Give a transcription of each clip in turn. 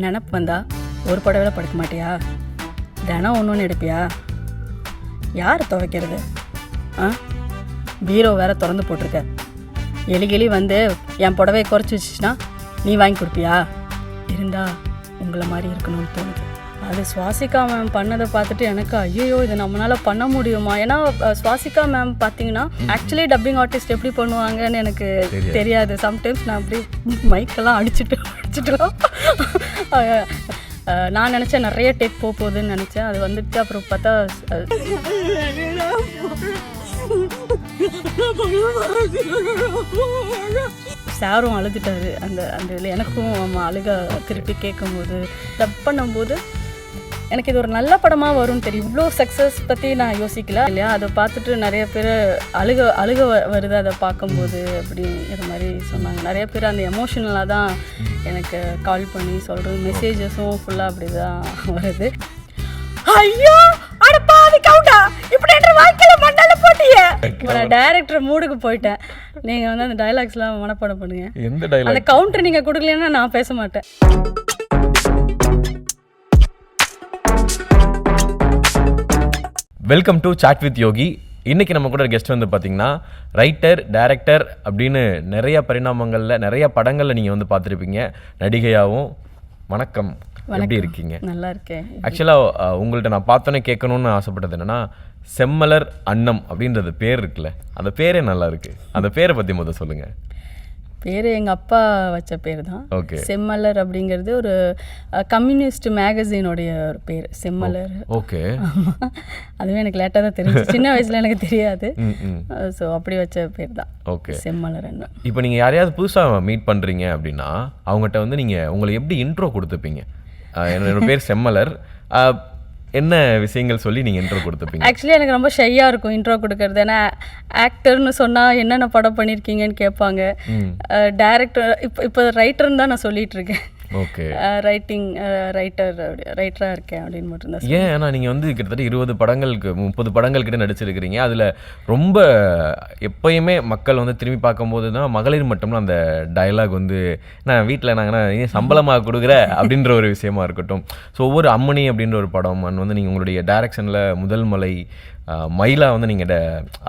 நினப்பு வந்தா ஒரு புடவைல படுக்க மாட்டியா? தினம் ஒன்று ஒன்று எடுப்பியா? யார் துவைக்கிறது? பீரோ வேற திறந்து போட்டிருக்க. எலி வந்து என் புடவையை குறைச்சி வச்சுச்சுன்னா நீ வாங்கி கொடுப்பியா? இருந்தா உங்களை மாதிரி இருக்கணும்னு தோணுது. அது சுவாசிகா மேம் பண்ணதை பார்த்துட்டு எனக்கு ஐயோ இது நம்மளால் பண்ண முடியுமா? ஏன்னா சுவாசிகா மேம் பார்த்தீங்கன்னா ஆக்சுவலி டப்பிங் ஆர்டிஸ்ட் எப்படி பண்ணுவாங்கன்னு எனக்கு தெரியாது. சம்டைம்ஸ் நான் அப்படி மைக்கெல்லாம் அடிச்சுட்டுலாம் நான் நினச்சேன் நிறைய டேக் போகுதுன்னு நினச்சேன். அது வந்துட்டு அப்புறம் பார்த்தா சாரும் அழுதுட்டாரு. அந்த இதில் எனக்கும் அழுக திருப்பி கேட்கும்போது டப் பண்ணும்போது எனக்கு இது ஒரு நல்ல படமாக வரும்னு தெரியும். இவ்வளோ சக்ஸஸ் பற்றி நான் யோசிக்கல இல்லையா. அதை பார்த்துட்டு நிறைய பேர் அழுக வருது அதை பார்க்கும்போது அப்படிங்கிற மாதிரி சொன்னாங்க. நிறைய பேர் அந்த எமோஷனலாக தான் எனக்கு கால் பண்ணி சொல்கிறது. மெசேஜஸும் ஃபுல்லாக அப்படி தான் வருது. ஐயோ அடப்பாவி கவுண்டா இப்படி என்ற வாழ்க்கையில் மண்டல போட்டியே. நான் டைரக்டர் மூடுக்கு போயிட்டேன். நீங்கள் வந்து அந்த டைலாக்ஸ்லாம் மனப்பாடம் பண்ணுங்க. எந்த டைலாக்? அந்த கவுண்டர் நீங்கள் கொடுக்கலன்னா நான் பேச மாட்டேன். வெல்கம் டு சாட் வித் யோகி. இன்றைக்கி நம்ம கூட கெஸ்ட் வந்து பார்த்திங்கன்னா ரைட்டர், டைரக்டர் அப்படின்னு நிறைய பரிணாமங்களில் நிறைய படங்களில் நீங்கள் வந்து பார்த்துருப்பீங்க நடிகையாகவும். வணக்கம், எப்படி இருக்கீங்க? நல்லா இருக்கேன். ஆக்சுவலாக உங்கள்கிட்ட நான் பார்த்தோன்னே கேட்கணுன்னு ஆசைப்பட்டது என்னென்னா, செம்மலர் அன்னம் அப்படின்றது பேர் இருக்குல்ல, அந்த பேரே நல்லா இருக்குது. அந்த பேரை பற்றி முதல் சொல்லுங்கள். பேர் எங்கள் அப்பா வச்ச பேர் தான். ஓகே. செம்மலர் அப்படிங்கிறது ஒரு கம்யூனிஸ்ட் மேகசினோடைய ஒரு பேர், செம்மலர். ஓகே. அதுவே எனக்கு லேட்டாக தான் தெரிஞ்சு, சின்ன வயசில் எனக்கு தெரியாது. ஸோ அப்படி வச்ச பேர் தான். ஓகே. செம்மலர் என்ன. இப்போ நீங்கள் யாரையாவது புதுசாக மீட் பண்ணுறீங்க அப்படின்னா அவங்ககிட்ட வந்து நீங்கள் உங்களை எப்படி இன்ட்ரோ கொடுத்துப்பீங்க? என்னோட பேர் செம்மலர், என்ன விஷயங்கள் சொல்லி நீங்கள் இன்ட்ரோ கொடுத்துப்பீங்க? ஆக்சுவலி எனக்கு ரொம்ப ஷையாக இருக்கும் இன்ட்ரோ கொடுக்கறது. ஏன்னா ஆக்டர்னு சொன்னால் என்னென்ன படம் பண்ணியிருக்கீங்கன்னு கேட்பாங்க. டைரக்டர் இப்போ ரைட்டர்னு தான் நான் சொல்லிகிட்டு இருக்கேன். ஓகே. ரைட்டராக இருக்கேன் அப்படின்னு மட்டும்தான். ஏன்? ஏன்னா நீங்கள் வந்து கிட்டத்தட்ட 20 படங்களுக்கு 30 படங்கள் கிட்ட நடிச்சிருக்கிறீங்க. அதில் ரொம்ப எப்பயுமே மக்கள் வந்து திரும்பி பார்க்கும்போது தான் மகளிர் மட்டும்னா அந்த டைலாக் வந்து நான் வீட்டில் நாங்கள் சம்பளமாக கொடுக்குற அப்படின்ற ஒரு விஷயமா இருக்கட்டும். ஸோ ஒவ்வொரு அம்மணி அப்படின்ற ஒரு படம் வந்து நீங்கள் உங்களுடைய டைரக்ஷனில் முதல் மலை, மயிலா வந்து நீங்கள்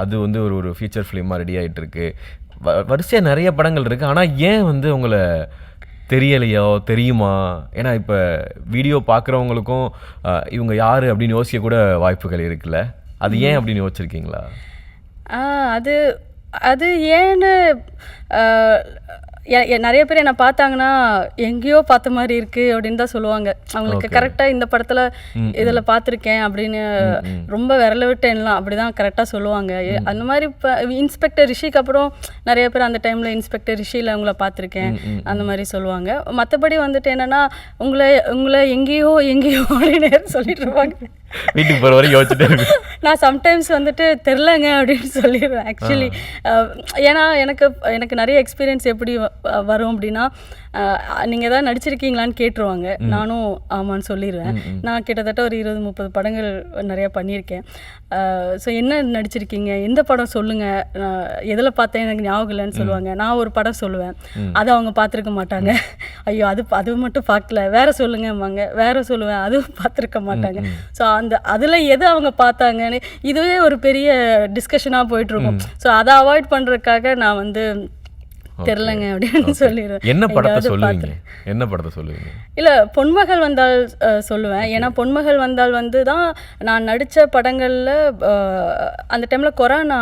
அது வந்து ஒரு ஃபீச்சர் ஃபிலிமாக ரெடி ஆகிட்டு இருக்கு. வரிசையாக நிறைய படங்கள் இருக்குது. ஆனால் ஏன் வந்து உங்களை தெரியலையோ தெரியுமா? ஏன்னா இப்போ வீடியோ பார்க்குறவங்களுக்கும் இவங்க யார் அப்படின்னு யோசிக்க கூட வாய்ப்புகள் இருக்குல்ல, அது ஏன் அப்படின்னு யோசிச்சிருக்கீங்களா? அது ஏன்னு நிறைய பேர் என்னை பார்த்தாங்கன்னா எங்கேயோ பார்த்த மாதிரி இருக்குது அப்படின்னு தான் சொல்லுவாங்க. அவங்களுக்கு கரெக்டாக இந்த படத்தில் இதில் பார்த்துருக்கேன் அப்படின்னு ரொம்ப விரல விட்டு எண்ணலாம் அப்படி தான் கரெக்டாக சொல்லுவாங்க. அந்த மாதிரி இப்போ இன்ஸ்பெக்டர் ரிஷிக்கு அப்புறம் நிறைய பேர் அந்த டைமில் இன்ஸ்பெக்டர் ரிஷியில் உங்களை பார்த்துருக்கேன் அந்த மாதிரி சொல்லுவாங்க. மற்றபடி வந்துட்டு என்னென்னா உங்களை எங்கேயோ அப்படின்னு சொல்லிட்டு இருப்பாங்க. வீட்டுக்கு போகிற வரைக்கும் யோசிச்சுட்டு நான் சம்டைம்ஸ் வந்துட்டு தெரிலங்க அப்படின்னு சொல்லிடுவேன். ஆக்சுவலி ஏன்னா எனக்கு நிறைய எக்ஸ்பீரியன்ஸ் எப்படி வரும் அப்படின்னா, நீங்கள் எதாவது நடிச்சிருக்கீங்களான்னு கேட்டுருவாங்க. நானும் ஆமான்னு சொல்லிடுவேன். நான் கிட்டத்தட்ட ஒரு 20-30 படங்கள் நிறையா பண்ணியிருக்கேன். ஸோ என்ன நடிச்சிருக்கீங்க, எந்த படம் சொல்லுங்கள், எதில் பார்த்தேன் எனக்கு ஞாபகம் இல்லைன்னு சொல்லுவாங்க. நான் ஒரு படம் சொல்லுவேன், அதை அவங்க பார்த்துருக்க மாட்டாங்க. ஐயோ அது மட்டும் பார்க்கல, வேற சொல்லுங்கம்பாங்க. வேற சொல்லுவேன், அதுவும் பார்த்துருக்க மாட்டாங்க. ஸோ அதில் எது அவங்க பார்த்தாங்கன்னு இதுவே ஒரு பெரிய டிஸ்கஷனாக போயிட்டுருக்கும். ஸோ அதை அவாய்ட் பண்ணுறதுக்காக நான் வந்து தெரிலங்க அப்படின்னு சொல்லிடுவேன். என்ன படத்தை சொல்லுவீங்க? என்ன படத்தை சொல்லுவீங்க? இல்லை, பொன்மகள் வந்தால் சொல்லுவேன். ஏன்னா பொன்மகள் வந்தால் வந்து தான் நான் நடித்த படங்களில் அந்த டைமில் கொரோனா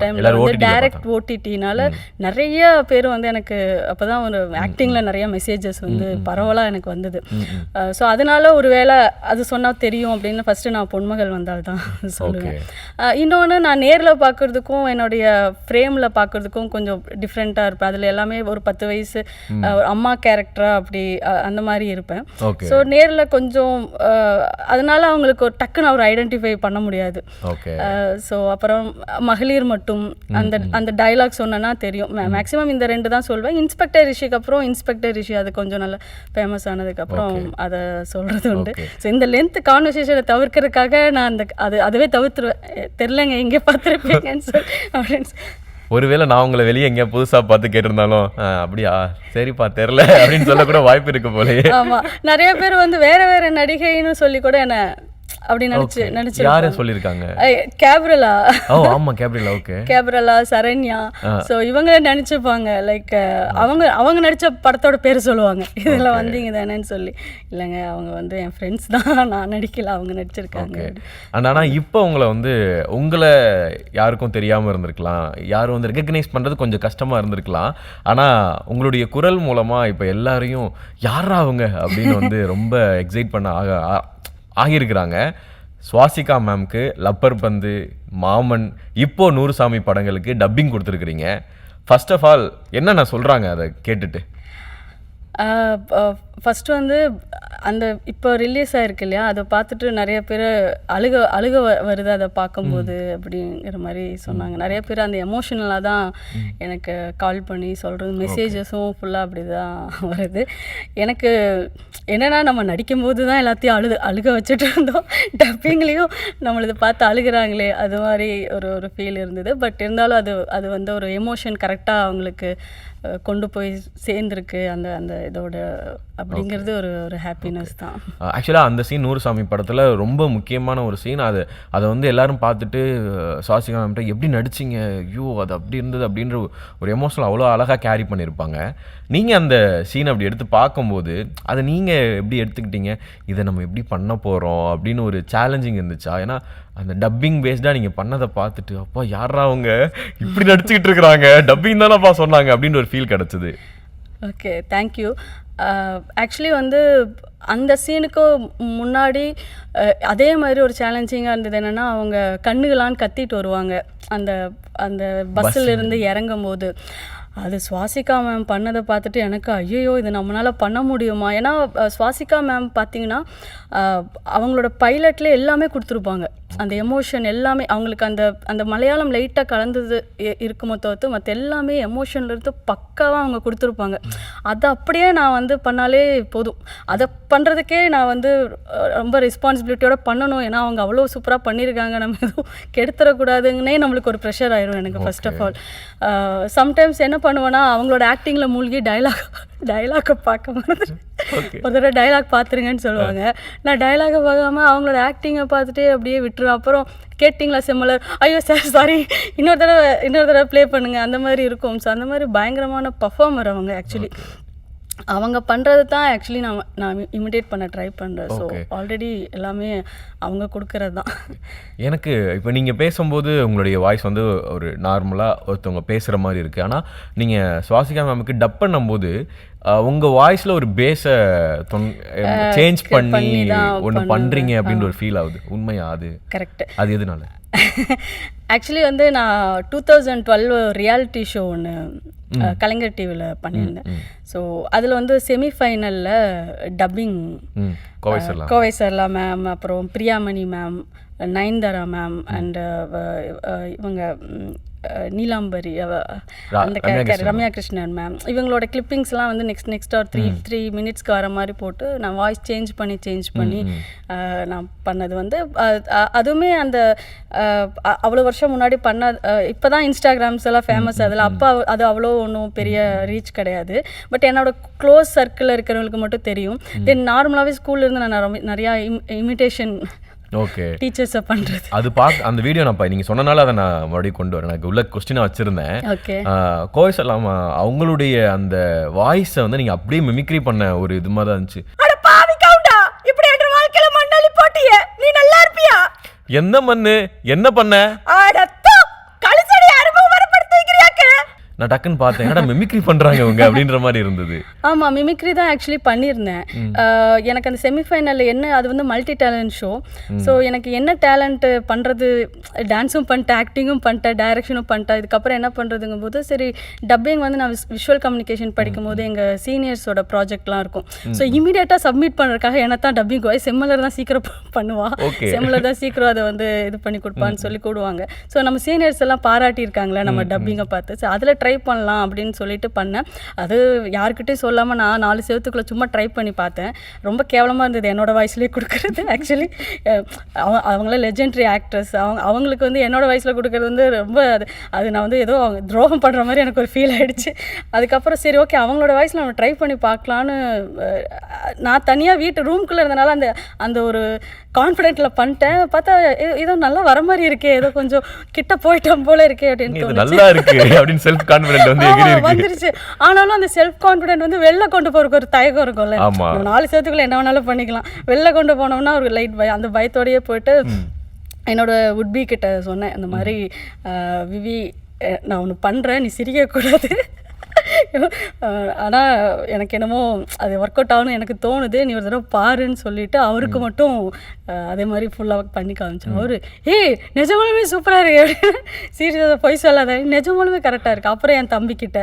டைமில் வந்து டைரக்ட் ஓடிடினால நிறைய பேர் வந்து எனக்கு அப்போ தான் ஒரு ஆக்டிங்கில் நிறைய மெசேஜஸ் வந்து பரவலாக எனக்கு வந்தது. ஸோ அதனால ஒரு வேளை அது சொன்னால் தெரியும் அப்படின்னு ஃபஸ்ட்டு நான் பொன்மகள் வந்தால் தான் சொல்லுவேன். இன்னொன்று, நான் நேரில் பார்க்குறதுக்கும் என்னுடைய ஃப்ரேமில் பார்க்குறதுக்கும் கொஞ்சம் டிஃப்ரெண்ட்டாக இருப்பேன். அதில் எல்லாமே ஒரு 10 வயசு அம்மா கேரக்டரா அப்படி அந்த மாதிரி இருப்பேன். ஸோ நேரில் கொஞ்சம் அதனால அவங்களுக்கு ஒரு டக்குன்னு அவர் ஐடென்டிஃபை பண்ண முடியாது. ஸோ அப்புறம் மகளிர் மட்டும் அந்த டைலாக் சொன்னா தெரியும். மேக்ஸிமம் இந்த 2 தான் சொல்வேன். இன்ஸ்பெக்டர் ரிஷிக்கு அப்புறம் இன்ஸ்பெக்டர் ரிஷி அது கொஞ்சம் நல்லா ஃபேமஸ் ஆனதுக்கப்புறம் அதை சொல்கிறது உண்டு. ஸோ இந்த லென்த் கான்வர்சேஷனை தவிர்க்கிறதுக்காக நான் அதுவே தவிர்த்துருவேன். தெரிலங்க எங்கே பார்த்துருப்பீங்கன்னு சொல்லி அப்படின்னு. ஒருவேளை நான் உங்களை வெளியே எங்கேயா புதுசா பார்த்து கேட்டிருந்தாலும் அப்படியா சரிப்பா தெரில அப்படின்னு சொல்ல கூட வாய்ப்பு இருக்கு போலயே. ஆமா, நிறைய பேர் வந்து வேற வேற நடிகைன்னு சொல்லி கூட என்ன அப்படி நினைச்சு யாரு சொல்லிருக்காங்க? கேப்ரலா. ஆமா கேப்ரலா. ஓகே, கேப்ரலா, சரண்யா. ஸோ இவங்க நினைச்சுப்பாங்க லைக் அவங்க நடிச்ச படத்தோட பேர் சொல்லுவாங்க, இதில் வந்தீங்க தானேன்னு சொல்லி. இல்லைங்க, அவங்க வந்து என் ஃப்ரெண்ட்ஸ் தான், நான் நடிக்கல, அவங்க நடிச்சிருக்காங்க. ஆனால் இப்போ உங்களை யாருக்கும் தெரியாமல் இருந்திருக்கலாம், யாரும் வந்து ரெகக்னைஸ் பண்ணுறது கொஞ்சம் கஷ்டமாக இருந்திருக்கலாம். ஆனால் உங்களுடைய குரல் மூலமாக இப்போ எல்லாரையும் யாரா அவங்க அப்படின்னு வந்து ரொம்ப எக்ஸைட் பண்ண ஆகியிருக்கிறாங்க. சுவாசிகா மேம்க்கு லப்பர் பந்து, மாமன், இப்போ நூறுசாமி படங்களுக்கு டப்பிங் கொடுத்துருக்குறீங்க. ஃபர்ஸ்ட் ஆஃப் ஆல் என்னென்ன சொல்கிறாங்க அதை கேட்டுட்டு? ஃபஸ்ட்டு வந்து அந்த இப்போ ரிலீஸ் ஆகிருக்கு இல்லையா, அதை பார்த்துட்டு நிறைய பேர் அழுக வருது அதை பார்க்கும்போது அப்படிங்கிற மாதிரி சொன்னாங்க. நிறைய பேர் அந்த எமோஷனலாக தான் எனக்கு கால் பண்ணி சொல்கிறது, மெசேஜஸும் ஃபுல்லாக அப்படி தான் வருது. எனக்கு என்னென்னா, நம்ம நடிக்கும்போது தான் எல்லாத்தையும் அழுக வச்சுட்டு இருந்தோம், டப்பிங்லேயும் நம்மளது பார்த்து அழுகிறாங்களே அது மாதிரி ஒரு ஃபீல் இருந்தது. பட் இருந்தாலும் அது வந்து ஒரு எமோஷன் கரெக்டாக அவங்களுக்கு கொண்டு போய் சேர்ந்துருக்கு அந்த இதோட அப்படிங்கிறது ஒரு ஹாப்பினஸ் தான். ஆக்சுவலாக அந்த சீன் நூறுசாமி படத்தில் ரொம்ப முக்கியமான ஒரு சீன். அதை வந்து எல்லாரும் பார்த்துட்டு சுவாசிகா மேம்கிட்ட எப்படி நடிச்சிங்க, ஐயோ அது அப்படி இருந்தது அப்படின்ற ஒரு எமோஷனல் அவ்வளோ அழகாக கேரி பண்ணியிருப்பாங்க. நீங்கள் அந்த சீன் அப்படி எடுத்து பார்க்கும்போது அதை நீங்கள் எப்படி எடுத்துக்கிட்டீங்க? இதை நம்ம எப்படி பண்ண போகிறோம் அப்படின்னு ஒரு சேலஞ்சிங் இருந்துச்சா? ஏன்னா அந்த டப்பிங் பேஸ்டாக நீங்கள் பண்ணதை பார்த்துட்டு அப்பா யாரா அவங்க இப்படி நடிச்சுக்கிட்டு இருக்கிறாங்க, டப்பிங் தானேப்பா சொன்னாங்க அப்படின்ற ஒரு ஃபீல் கிடச்சிது. Okay, thank you. ஆக்சுவலி வந்து அந்த சீனுக்கு முன்னாடி அதே மாதிரி ஒரு சேலஞ்சிங்காக இருந்தது. என்னென்னா, அவங்க கண்ணுகளான்னு கத்திட்டு வருவாங்க அந்த அந்த பஸ்ஸில் இருந்து இறங்கும் போது. அது சுவாசிகா மேம் பண்ணதை பார்த்துட்டு எனக்கு ஐயோ இது நம்மளால் பண்ண முடியுமா? ஏன்னா சுவாசிகா மேம் பார்த்திங்கன்னா அவங்களோட பைலட்லேயே எல்லாமே கொடுத்துருப்பாங்க, அந்த எமோஷன் எல்லாமே. அவங்களுக்கு அந்த மலையாளம் லைட்டாக கலந்தது இருக்குமோ தவிர்த்து மற்ற எல்லாமே எமோஷன்லேருந்து பக்காவாக அவங்க கொடுத்துருப்பாங்க. அதை அப்படியே நான் வந்து பண்ணாலே போதும். அதை பண்ணுறதுக்கே நான் வந்து ரொம்ப ரெஸ்பான்சிபிலிட்டியோட பண்ணணும். ஏன்னா அவங்க அவ்வளோ சூப்பராக பண்ணியிருக்காங்க, நம்ம எதுவும் கெடுத்துடக்கூடாதுன்னே நம்மளுக்கு ஒரு ப்ரெஷர் ஆயிரும் எனக்கு. ஃபர்ஸ்ட் ஆஃப் ஆல் சம்டைம்ஸ் என்ன பண்ணுவேன்னா, அவங்களோட ஆக்டிங்கில் மூழ்கி டைலாக்கை பார்க்க மாதிரி ஒரு தடவை டைலாக் பார்த்துருங்கன்னு சொல்லுவாங்க. நான் டைலாகை பார்க்காம அவங்களோட ஆக்டிங்கை பார்த்துட்டே அப்படியே விட்டுருவேன். அப்புறம் கேட்டிங்களா சிமிலர், ஐயோ சார் சாரி, இன்னொரு தடவை ப்ளே பண்ணுங்கள், அந்த மாதிரி இருக்கும். ஸோ அந்த மாதிரி பயங்கரமான பர்ஃபார்மர் அவங்க. ஆக்சுவலி அவங்க பண்ணுறது தான் ஆக்சுவலி நான் இமிடேட் பண்ண ட்ரை பண்ணுறேன். ஸோ ஆல்ரெடி எல்லாமே அவங்க கொடுக்கறது தான். எனக்கு இப்போ நீங்கள் பேசும்போது உங்களுடைய வாய்ஸ் வந்து ஒரு நார்மலாக ஒருத்தவங்க பேசுகிற மாதிரி இருக்குது. ஆனால் நீங்கள் சுவாசிகா மேமுக்கு டப் பண்ணும்போது உங்கள் வாய்ஸில் ஒரு பேஸை சேஞ்ச் பண்ணி ஒன்று பண்ணுறீங்க அப்படின்ற ஒரு ஃபீல் ஆகுது. உண்மையா? அது கரெக்ட். அது எதுனால? ஆக்சுவலி வந்து நான் 2012 ரியாலிட்டி ஷோ ஒன்று கலைஞர் டிவியில் பண்ணியிருந்தேன். ஸோ அதில் வந்து செமிஃபைனலில் டப்பிங் கோவை சர்லா மேம், அப்புறம் Priyamani ma'am, Nayanthara ma'am and இவங்க நீலாம்பரி, அந்த ரம்யா கிருஷ்ணன் மேம், இவங்களோட கிளிப்பிங்ஸ்லாம் வந்து நெக்ஸ்ட் ஒரு 3 மினிட்ஸ்க்கு வர மாதிரி போட்டு நான் வாய்ஸ் சேஞ்ச் பண்ணி நான் பண்ணது வந்து அதுவுமே அந்த அவ்வளோ வருஷம் முன்னாடி பண்ண. இப்போ தான் இன்ஸ்டாகிராம்ஸ் எல்லாம் ஃபேமஸ். அதில் அப்போ அது அவ்வளோ ஒன்றும் பெரிய ரீச் கிடையாது. பட் என்னோட க்ளோஸ் சர்க்கிளில் இருக்கிறவங்களுக்கு மட்டும் தெரியும். தென் நார்மலாகவே ஸ்கூல்லேருந்து நான் நிறையா இமிட்டேஷன் ஓகே டீச்சர்ஸை பண்ணுறது. அது அந்த வீடியோ நான் நீங்கள் சொன்னனால அதை நான் மறுபடியும் கொண்டு வரேன். எனக்கு உள்ள கொஸ்டினாக வச்சுருந்தேன். ஓகே, கோவை சர்லா அவங்களுடைய அந்த வாய்ஸை வந்து நீங்கள் அப்படியே மிமிக்ரி பண்ண ஒரு இது மாதிரி தான் இருந்துச்சு. என்ன மண்ணு என்ன பண்ண நான் டக்குன்னு பார்த்தேன், என்னடா மிமிக்ரி பண்ணுறாங்க அவங்க அப்படின்ற மாதிரி இருந்தது. ஆமாம், மிமிக்ரி தான் ஆக்சுவலி பண்ணியிருந்தேன். எனக்கு அந்த செமிஃபைனலில் என்ன, அது வந்து மல்டி டேலண்ட் ஷோ. ஸோ எனக்கு என்ன டேலண்ட்டு பண்ணுறது, டான்ஸும் பண்ணிட்டேன், ஆக்டிங்கும் பண்ணிட்டேன், டைரக்ஷனும் பண்ணிட்டேன். இதுக்கப்புறம் என்ன பண்ணுறதுங்கும் போது சரி டப்பிங் வந்து நான் விஷுவல் கம்யூனிகேஷன் படிக்கும் போது எங்கள் சீனியர்ஸோட ப்ராஜெக்ட்லாம் இருக்கும். ஸோ இமீடியட்டாக சப்மிட் பண்ணுறதுக்காக என்ன தான் டப்பிங் செம்மலர் தான் சீக்கிரம் பண்ணுவா, செம்மலர் தான் சீக்கிரம் அதை வந்து இது பண்ணி கொடுப்பான்னு சொல்லி கூடுவாங்க. ஸோ நம்ம சீனியர்ஸ் எல்லாம் பாராட்டியிருக்காங்களே நம்ம டப்பிங்கை பார்த்து. ஸோ அதில் ட்ரை ட்ரை பண்ணலாம் அப்படின்னு சொல்லிட்டு பண்ணேன். அது யாருக்கிட்டையும் சொல்லாமல் நான் 4 செவத்துக்குள்ளே சும்மா ட்ரை பண்ணி பார்த்தேன். ரொம்ப கேவலமாக இருந்தது என்னோடய வாய்ஸ்லேயே கொடுக்குறது. ஆக்சுவலி அவங்கள லெஜெண்டரி ஆக்ட்ரஸ், அவங்களுக்கு வந்து என்னோடய வாய்ஸில் கொடுக்குறது வந்து ரொம்ப அது நான் வந்து ஏதோ துரோகம் பண்ணுற மாதிரி எனக்கு ஒரு ஃபீல் ஆகிடுச்சு. அதுக்கப்புறம் சரி ஓகே அவங்களோட வாய்ஸில் நம்ம ட்ரை பண்ணி பார்க்கலான்னு நான் தனியாக வீட்டு ரூம்குள்ளே இருந்தனால அந்த ஒரு கான்ஃபிடென்ட்டில் பண்ணிட்டேன். பார்த்தா ஏதோ நல்லா வர மாதிரி இருக்கே, ஏதோ கொஞ்சம் கிட்ட போயிட்டோம் போல இருக்கே அப்படின்னு நல்லா இருக்கு அப்படின்னு செல்ஃப் கான்ஃபிடென்ட் வந்து வந்துருச்சு. ஆனாலும் அந்த செல்ஃப் கான்ஃபிடென்ட் வந்து வெளில கொண்டு போறதுக்கு ஒரு தயக்கம் இருக்கும்ல. 4 செவத்துக்குள்ள என்ன வேணாலும் பண்ணிக்கலாம். வெளில கொண்டு போனோம்னா ஒரு லைட் பயம், அந்த பயத்தோடயே போயிட்டு என்னோட உட்பி கிட்ட சொன்னேன், இந்த மாதிரி விவி நான் ஒன்று பண்ணுறேன், நீ சிரிக்கக்கூடாது, ஆனால் எனக்கு என்னமோ அது ஒர்க் அவுட் ஆகணும்னு எனக்கு தோணுது, நீ ஒரு தடவை பாருன்னு சொல்லிட்டு அவருக்கு மட்டும் அதே மாதிரி ஃபுல்லாக பண்ணி காமிச்சேன். அவரு நிஜமாலுமே சூப்பராக இருக்கு, சீரியஸாக பொய் சொல்லாத, நிஜமாலுமே கரெக்டாக இருக்குது. அப்புறம் என் தம்பிக்கிட்ட,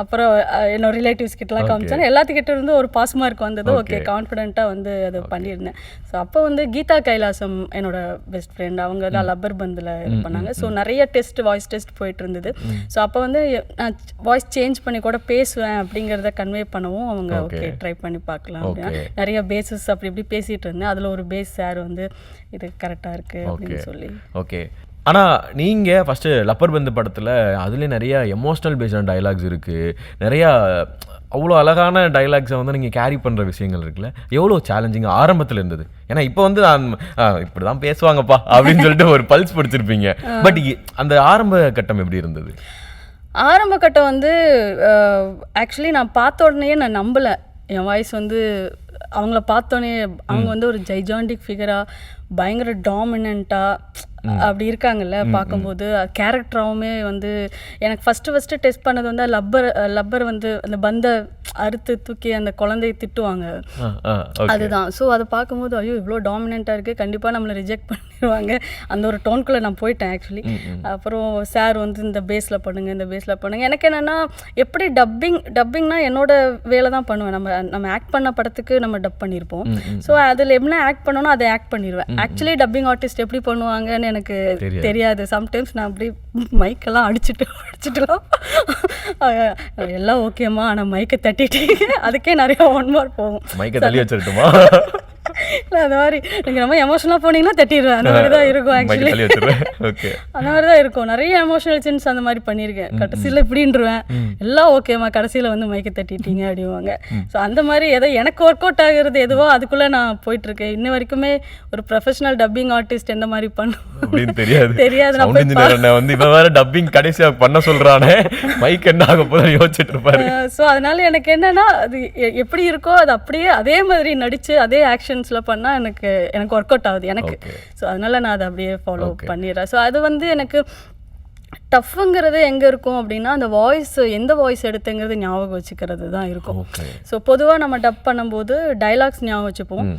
அப்புறம் என்னோட ரிலேட்டிவ்ஸ் கிட்டலாம் காமிச்சேன். எல்லாத்துக்கிட்ட இருந்து ஒரு பாஸ் மார்க் வந்தது. ஓகே கான்ஃபிடென்ட்டாக வந்து அதை பண்ணியிருந்தேன். ஸோ அப்போ வந்து கீதா கைலாசம் என்னோட பெஸ்ட் ஃப்ரெண்ட், அவங்க தான் லப்பர் பந்தில் இது பண்ணாங்க. ஸோ நிறைய வாய்ஸ் டெஸ்ட் போயிட்டு இருந்தது. ஸோ அப்போ வந்து நான் வாய்ஸ் சேஞ்ச் பண்ணி கூட பேசுவேன் அப்படிங்கிறத கன்வே பண்ணவும் அவங்க ஓகே ட்ரை பண்ணி பார்க்கலாம் அப்படின்னா நிறைய பேசஸ் அப்படி இப்படி பேசிகிட்டு இருந்தேன். அதில் ஒரு பேஸ் சார் வந்து இது கரெக்டாக இருக்குது அப்படின்னு சொல்லி. ஓகே, ஆனால் நீங்கள் ஃபஸ்ட்டு லப்பர் பந்து படத்தில் அதுலேயே நிறையா எமோஷ்னல் பேஸ்டான டைலாக்ஸ் இருக்குது, நிறையா அவ்வளோ அழகான டைலாக்ஸை வந்து நீங்கள் கேரி பண்ணுற விஷயங்கள் இருக்குல்ல, எவ்வளோ சேலஞ்சிங்காக ஆரம்பத்தில் இருந்தது? ஏன்னா இப்போ வந்து நான் இப்படி தான் பேசுவாங்கப்பா அப்படின்னு சொல்லிட்டு ஒரு பல்ஸ் பிடிச்சிருப்பீங்க. பட் அந்த ஆரம்ப கட்டம் எப்படி இருந்தது? ஆரம்ப கட்டம் வந்து ஆக்சுவலி நான் பார்த்த உடனே நான் நம்பலை. என் வாய்ஸ் வந்து அவங்கள பார்த்தோன்னே அவங்க வந்து ஒரு ஜைஜாண்டிக் ஃபிகராக பயங்கர டாமினண்ட்டாக அப்படி இருக்காங்கல்ல பார்க்கும்போது. கேரக்டராகவுமே வந்து எனக்கு ஃபஸ்ட்டு டெஸ்ட் பண்ணது வந்து லப்பர் வந்து அந்த பந்தை அறுத்து தூக்கி அந்த குழந்தைய திட்டுவாங்க, அதுதான். ஸோ அதை பார்க்கும்போது ஐயோ இவ்வளோ டாமினண்ட்டாக இருக்குது, கண்டிப்பாக நம்மளை ரிஜெக்ட் பண்ணிடுவாங்க, அந்த ஒரு டோன்குள்ளே நான் போயிட்டேன் ஆக்சுவலி. அப்புறம் சார் வந்து இந்த பேஸில் பண்ணுங்க. எனக்கு என்னென்னா எப்படி டப்பிங்னா என்னோட வேலை தான் பண்ணுவேன். நம்ம ஆக்ட் பண்ண படத்துக்கு நம்ம டப் பண்ணியிருப்போம். ஸோ அதில் என்ன ஆக்ட் பண்ணணும் அதை ஆக்ட் பண்ணிடுவேன். ஆக்சுவலி டப்பிங் ஆர்டிஸ்ட் எப்படி பண்ணுவாங்கன்னு எனக்கு தெரியாது. சம்டைம்ஸ் நான் அப்படி மைக்கெல்லாம் அடிச்சுட்டுலாம் எல்லாம் ஓகேம்மா, ஆனால் மைக்கை தட்டிட்டீங்க, அதுக்கே நிறைய 1 மார்க் போகும். மைக்கை தள்ளி வச்சிருட்டுமா? இல்லை அந்த மாதிரி நீங்கள் ரொம்ப எமோஷனலாக போனீங்கன்னா தட்டிடுவேன், அந்த மாதிரி தான் இருக்கும் ஆக்சுவலி. அந்த மாதிரி தான் இருக்கும். நிறைய எமோஷனல் சீன்ஸ் அந்த மாதிரி பண்ணியிருக்கேன். கடைசியில் இப்படின்றுவேன், எல்லாம் ஓகேம்மா, கடைசியில் வந்து மைக்கை தட்டிட்டீங்க அப்படிவாங்க. ஸோ அந்த மாதிரி எதோ எனக்கு ஒர்க் அவுட் ஆகுறது எதுவோ அதுக்குள்ளே நான் போயிட்டுருக்கேன். இன்ன வரைக்குமே ஒரு ப்ரொஃபஷனல் டப்பிங் ஆர்டிஸ்ட் எந்த மாதிரி பண்ணும் தெரியாது. நான் வந்து இப்போ வேறு டப்பிங் கடைசியாக பண்ண சொல்கிறானே, மைக் என்ன ஆக போதும் யோசிச்சுட்டு இருப்பாரு. ஸோ அதனால எனக்கு என்னன்னா அது எப்படி இருக்கோ அது அப்படியே அதே மாதிரி நடித்து அதே ஆக்ஷன்ஸில் பண்ணால் எனக்கு ஒர்க் அவுட் ஆகுது எனக்கு. ஸோ அதனால நான் அதை அப்படியே ஃபாலோ பண்ணிடுறேன். ஸோ அது வந்து எனக்கு டஃப்புங்கிறது எங்கே இருக்கும் அப்படின்னா அந்த வாய்ஸ் எந்த வாய்ஸ் எடுத்துங்கிறது ஞாபகம் வச்சுக்கிறது தான் இருக்கும். ஸோ பொதுவாக நம்ம டப் பண்ணும்போது டைலாக்ஸ் ஞாபகம் வச்சுப்போம்,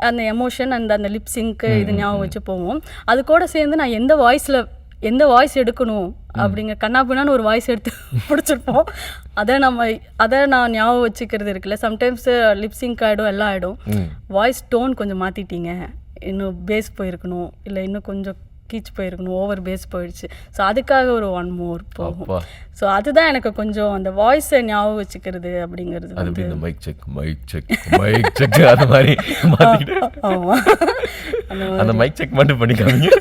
அந்த எமோஷன் அந்த லிப்சிங்க்கு இது ஞாபகம் வச்சு போவோம். அது கூட சேர்ந்து நான் எந்த வாய்ஸ் எடுக்கணும் அப்படிங்கிற கண்ணாபின்னான்னு ஒரு வாய்ஸ் எடுத்து பிடிச்சிருப்போம். அதை நான் ஞாபகம் வச்சுக்கிறது இருக்குல்ல. சம்டைம்ஸ் லிப்சிங்க் ஆகிடும், எல்லாம் ஆகிடும். வாய்ஸ் டோன் கொஞ்சம் மாற்றிட்டீங்க, இன்னும் பேஸ் போயிருக்கணும், இல்லை இன்னும் கொஞ்சம் கீச் போயிருக்கணும், ஓவர் பேஸ் போயிடுச்சு. ஸோ அதுக்காக ஒரு 1 மோர் போகும். ஸோ அதுதான் எனக்கு கொஞ்சம் அந்த வாய்ஸை ஞாபகம் வச்சுக்கிறது அப்படிங்கிறது வந்து மைக் செக் அந்த மாதிரி அந்த மைக் செக் மட்டும் பண்ணிக்காமீங்க.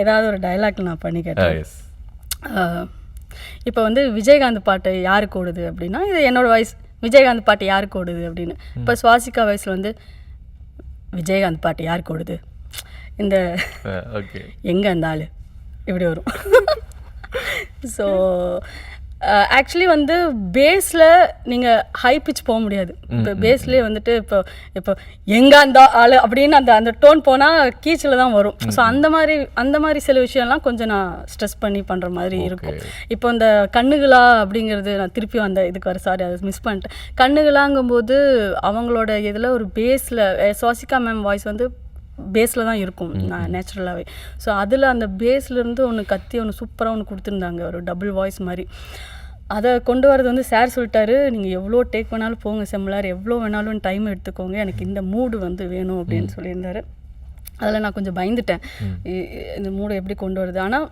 ஏதாவது ஒரு டைலாக் நான் பண்ணி கேட்டேன். இப்போ வந்து விஜயகாந்த் பாட்டு யாருக்கு ஓடுது அப்படின்னா இது என்னோட வாய்ஸ், விஜயகாந்த் பாட்டு யாருக்கு ஓடுது அப்படின்னு. இப்போ சுவாசிகா வாய்ஸில் வந்து விஜயகாந்த் பாட்டு யாருக்கு ஓடுது, இந்த எங்கே அந்த ஆள் இப்படி வரும். ஸோ ஆக்சுவலி வந்து பேஸில் நீங்கள் ஹை பிச் போக முடியாது. இப்போ பேஸ்லேயே வந்துட்டு இப்போ எங்கே அந்த ஆள் அப்படின்னு அந்த டோன் போனால் கீச்சில் தான் வரும். ஸோ அந்த மாதிரி சில விஷயம்லாம் கொஞ்சம் நான் ஸ்ட்ரெஸ் பண்ணி பண்ணுற மாதிரி இருக்கும். இப்போ இந்த கண்ணுகளா அப்படிங்கிறது நான் திருப்பியும் அந்த இதுக்கு வர சாரி அதை மிஸ் பண்ணிட்டேன். கண்ணுகளாங்கும்போது அவங்களோட இதில் ஒரு பேஸில் சுவாசிகா மேம் வாய்ஸ் வந்து பேஸில் தான் இருக்கும் நேச்சுரலாகவே. ஸோ அதில் அந்த பேஸ்லேருந்து ஒன்று கத்தி ஒன்று சூப்பராக ஒன்று கொடுத்துருந்தாங்க, ஒரு டபுள் வாய்ஸ் மாதிரி. அதை கொண்டு வரது வந்து சார் சொல்லிட்டாரு, நீங்கள் எவ்வளோ டேக் வேணாலும் போங்க செம்லார், எவ்வளோ வேணாலும் டைம் எடுத்துக்கோங்க, எனக்கு இந்த மூடு வந்து வேணும் அப்படின்னு சொல்லியிருந்தாரு. அதில் நான் கொஞ்சம் பயந்துட்டேன், இந்த மூடு எப்படி கொண்டு வருது. ஆனால்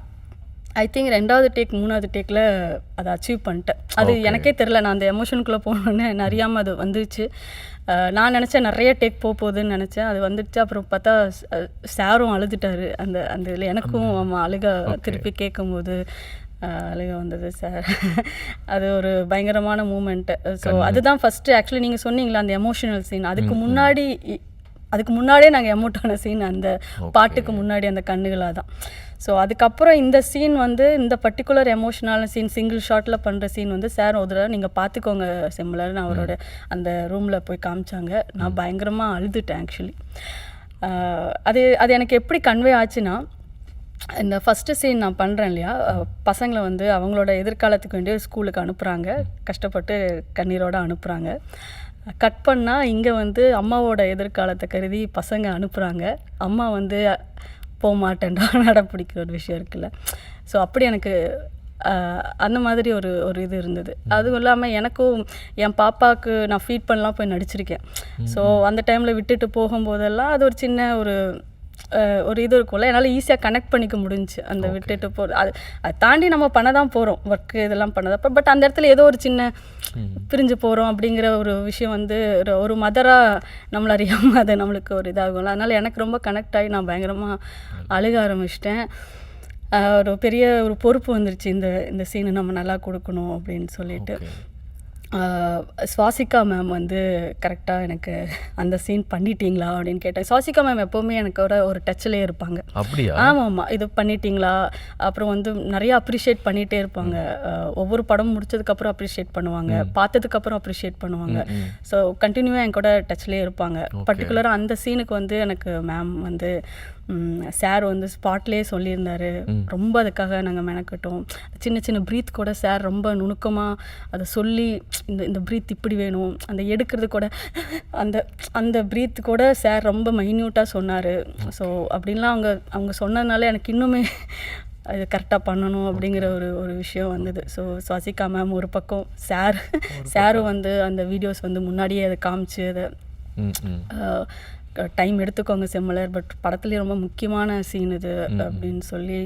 ஐ திங்க் 2வது டேக் 3வது டேக்கில் அதை அச்சீவ் பண்ணிட்டேன். அது எனக்கே தெரில, நான் அந்த எமோஷனுக்குள்ளே போனோன்னே நிறையாமல் அது வந்துச்சு. நான் நினச்சேன் நிறைய டேக் போகுதுன்னு நினச்சேன், அது வந்துடுச்சு. அப்புறம் பார்த்தா சாரும் அழுதுட்டாரு அந்த அந்த இதில். எனக்கும் அழுக திருப்பி கேட்கும்போது அழுக வந்தது சார். அது ஒரு பயங்கரமான மூமெண்ட்டு. ஸோ அதுதான் ஃபஸ்ட்டு ஆக்சுவலி நீங்கள் சொன்னீங்களா அந்த எமோஷனல் சீன், அதுக்கு முன்னாடியே நாங்கள் எமோட்டான சீன் அந்த பாட்டுக்கு முன்னாடி அந்த கண்ணுகளாக தான். ஸோ அதுக்கப்புறம் இந்த சீன் வந்து இந்த பர்டிகுலர் எமோஷனலான சீன் சிங்கிள் ஷாட்டில் பண்ணுற சீன் வந்து சார் ஒரு தடவை நீங்கள் பார்த்துக்கோங்க செம்மலர்னு அவரோட அந்த ரூமில் போய் காமிச்சாங்க. நான் பயங்கரமாக அழுதுட்டேன் ஆக்சுவலி. அது அது எனக்கு எப்படி கன்வே ஆச்சுன்னா, இந்த ஃபஸ்ட்டு சீன் நான் பண்ணுறேன் இல்லையா, பசங்களை வந்து அவங்களோட எதிர்காலத்துக்கு வேண்டிய ஸ்கூலுக்கு அனுப்புகிறாங்க, கஷ்டப்பட்டு கண்ணீரோடு அனுப்புகிறாங்க. கட் பண்ணால் இங்கே வந்து அம்மாவோட எதிர்காலத்தை கருதி பசங்க அனுப்புகிறாங்க, அம்மா வந்து போக மாட்டேன்டா நட பிடிக்கிற ஒரு விஷயம் இருக்குல்ல. ஸோ அப்படி எனக்கு அந்த மாதிரி ஒரு ஒரு இது இருந்தது. அதுவும் இல்லாமல் எனக்கும் என் பாப்பாவுக்கு நான் ஃபீட் பண்ணலாம் போய் நடிச்சிருக்கேன். ஸோ அந்த டைமில் விட்டுட்டு போகும்போதெல்லாம் அது ஒரு சின்ன ஒரு இது இருக்கும்ல, என்னால் ஈஸியாக கனெக்ட் பண்ணிக்க முடிஞ்சுச்சு அந்த விட்டுட்டு போகிறது. அதை தாண்டி நம்ம பண்ண தான் போகிறோம், ஒர்க்கு இதெல்லாம் பண்ணதப்போ. பட் அந்த இடத்துல ஏதோ ஒரு சின்ன பிரிஞ்சு போகிறோம் அப்படிங்கிற ஒரு விஷயம் வந்து ஒரு மதராக நம்மள அறியாமல் அது நம்மளுக்கு ஒரு இதாகும்ல. அதனால் எனக்கு ரொம்ப கனெக்ட் ஆகி நான் பயங்கரமாக அழுக ஆரம்பிச்சிட்டேன். ஒரு பெரிய ஒரு பொறுப்பு வந்துருச்சு, இந்த சீனை நம்ம நல்லா கொடுக்கணும் அப்படின்னு சொல்லிட்டு. சுவாசிகா மேம் வந்து கரெக்டாக எனக்கு அந்த சீன் பண்ணிட்டீங்களா அப்படின்னு கேட்டேன். சுவாசிகா மேம் எப்போவுமே எனக்கு ஒரு டச்சிலே இருப்பாங்க. அப்படியா? ஆமாம், இது பண்ணிட்டீங்களா, அப்புறம் வந்து நிறைய அப்ரிஷியேட் பண்ணிகிட்டே இருப்பாங்க. ஒவ்வொரு படம் முடிச்சதுக்கப்புறம் அப்ரிஷியேட் பண்ணுவாங்க, பார்த்ததுக்கப்புறம் அப்ரிஷியேட் பண்ணுவாங்க. ஸோ கண்டினியூவாக என் கூட டச்லேயே இருப்பாங்க. பர்டிகுலராக அந்த சீனுக்கு வந்து எனக்கு மேம் வந்து சார் வந்து ஸ்பாட்லேயே சொல்லியிருந்தார். ரொம்ப அதுக்காக நாங்கள் மெனக்கிட்டோம். சின்ன சின்ன ப்ரீத் கூட சார் ரொம்ப நுணுக்கமாக அதை சொல்லி, இந்த ப்ரீத் இப்படி வேணும், அந்த எடுக்கிறது கூட அந்த ப்ரீத் கூட சார் ரொம்ப மைன்யூட்டாக சொன்னார். ஸோ அப்படின்லாம் அவங்க சொன்னதுனால எனக்கு இன்னுமே அது கரெக்டாக பண்ணணும் அப்படிங்கிற ஒரு விஷயம் வந்தது. ஸோ சுவாசிகா மேம் ஒரு பக்கம், சாரும் வந்து அந்த வீடியோஸ் வந்து முன்னாடியே அதை காமிச்சு அதை டைம் எடுத்துக்கோங்க செம்மலர், பட் படத்துலேயே ரொம்ப முக்கியமான சீன் இது அப்படின்னு சொல்லி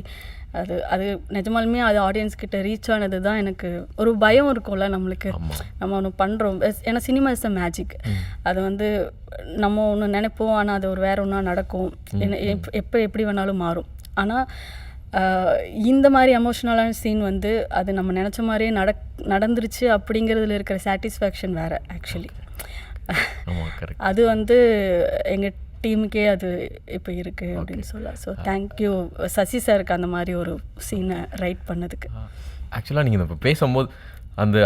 அது நிஜமாலுமே அது ஆடியன்ஸ் கிட்ட ரீச் ஆனது தான். எனக்கு ஒரு பயம் இருக்கும்ல நம்மளுக்கு, நம்ம ஒன்று பண்ணுறோம், ஏன்னா சினிமா இஸ் அ மேஜிக். அது வந்து நம்ம ஒன்று நினைப்போம், ஆனால் அது ஒரு வேற ஒன்றா நடக்கும், எப்போ எப்படி வேணாலும் மாறும். ஆனால் இந்த மாதிரி எமோஷ்னலான சீன் வந்து அது நம்ம நினச்ச மாதிரியே நடந்துருச்சு அப்படிங்கிறதுல இருக்கிற சாட்டிஸ்ஃபேக்ஷன் வேறு ஆக்சுவலி. அது வந்து எங்கள் டீமுக்கே அது இப்போ இருக்குது அப்படின்னு சொல்லலாம். ஸோ தேங்க்யூ சசி சாருக்கு அந்த மாதிரி ஒரு சீனை ரைட் பண்ணதுக்கு. ஆக்சுவலாக நீங்கள் இப்போ பேசும்போது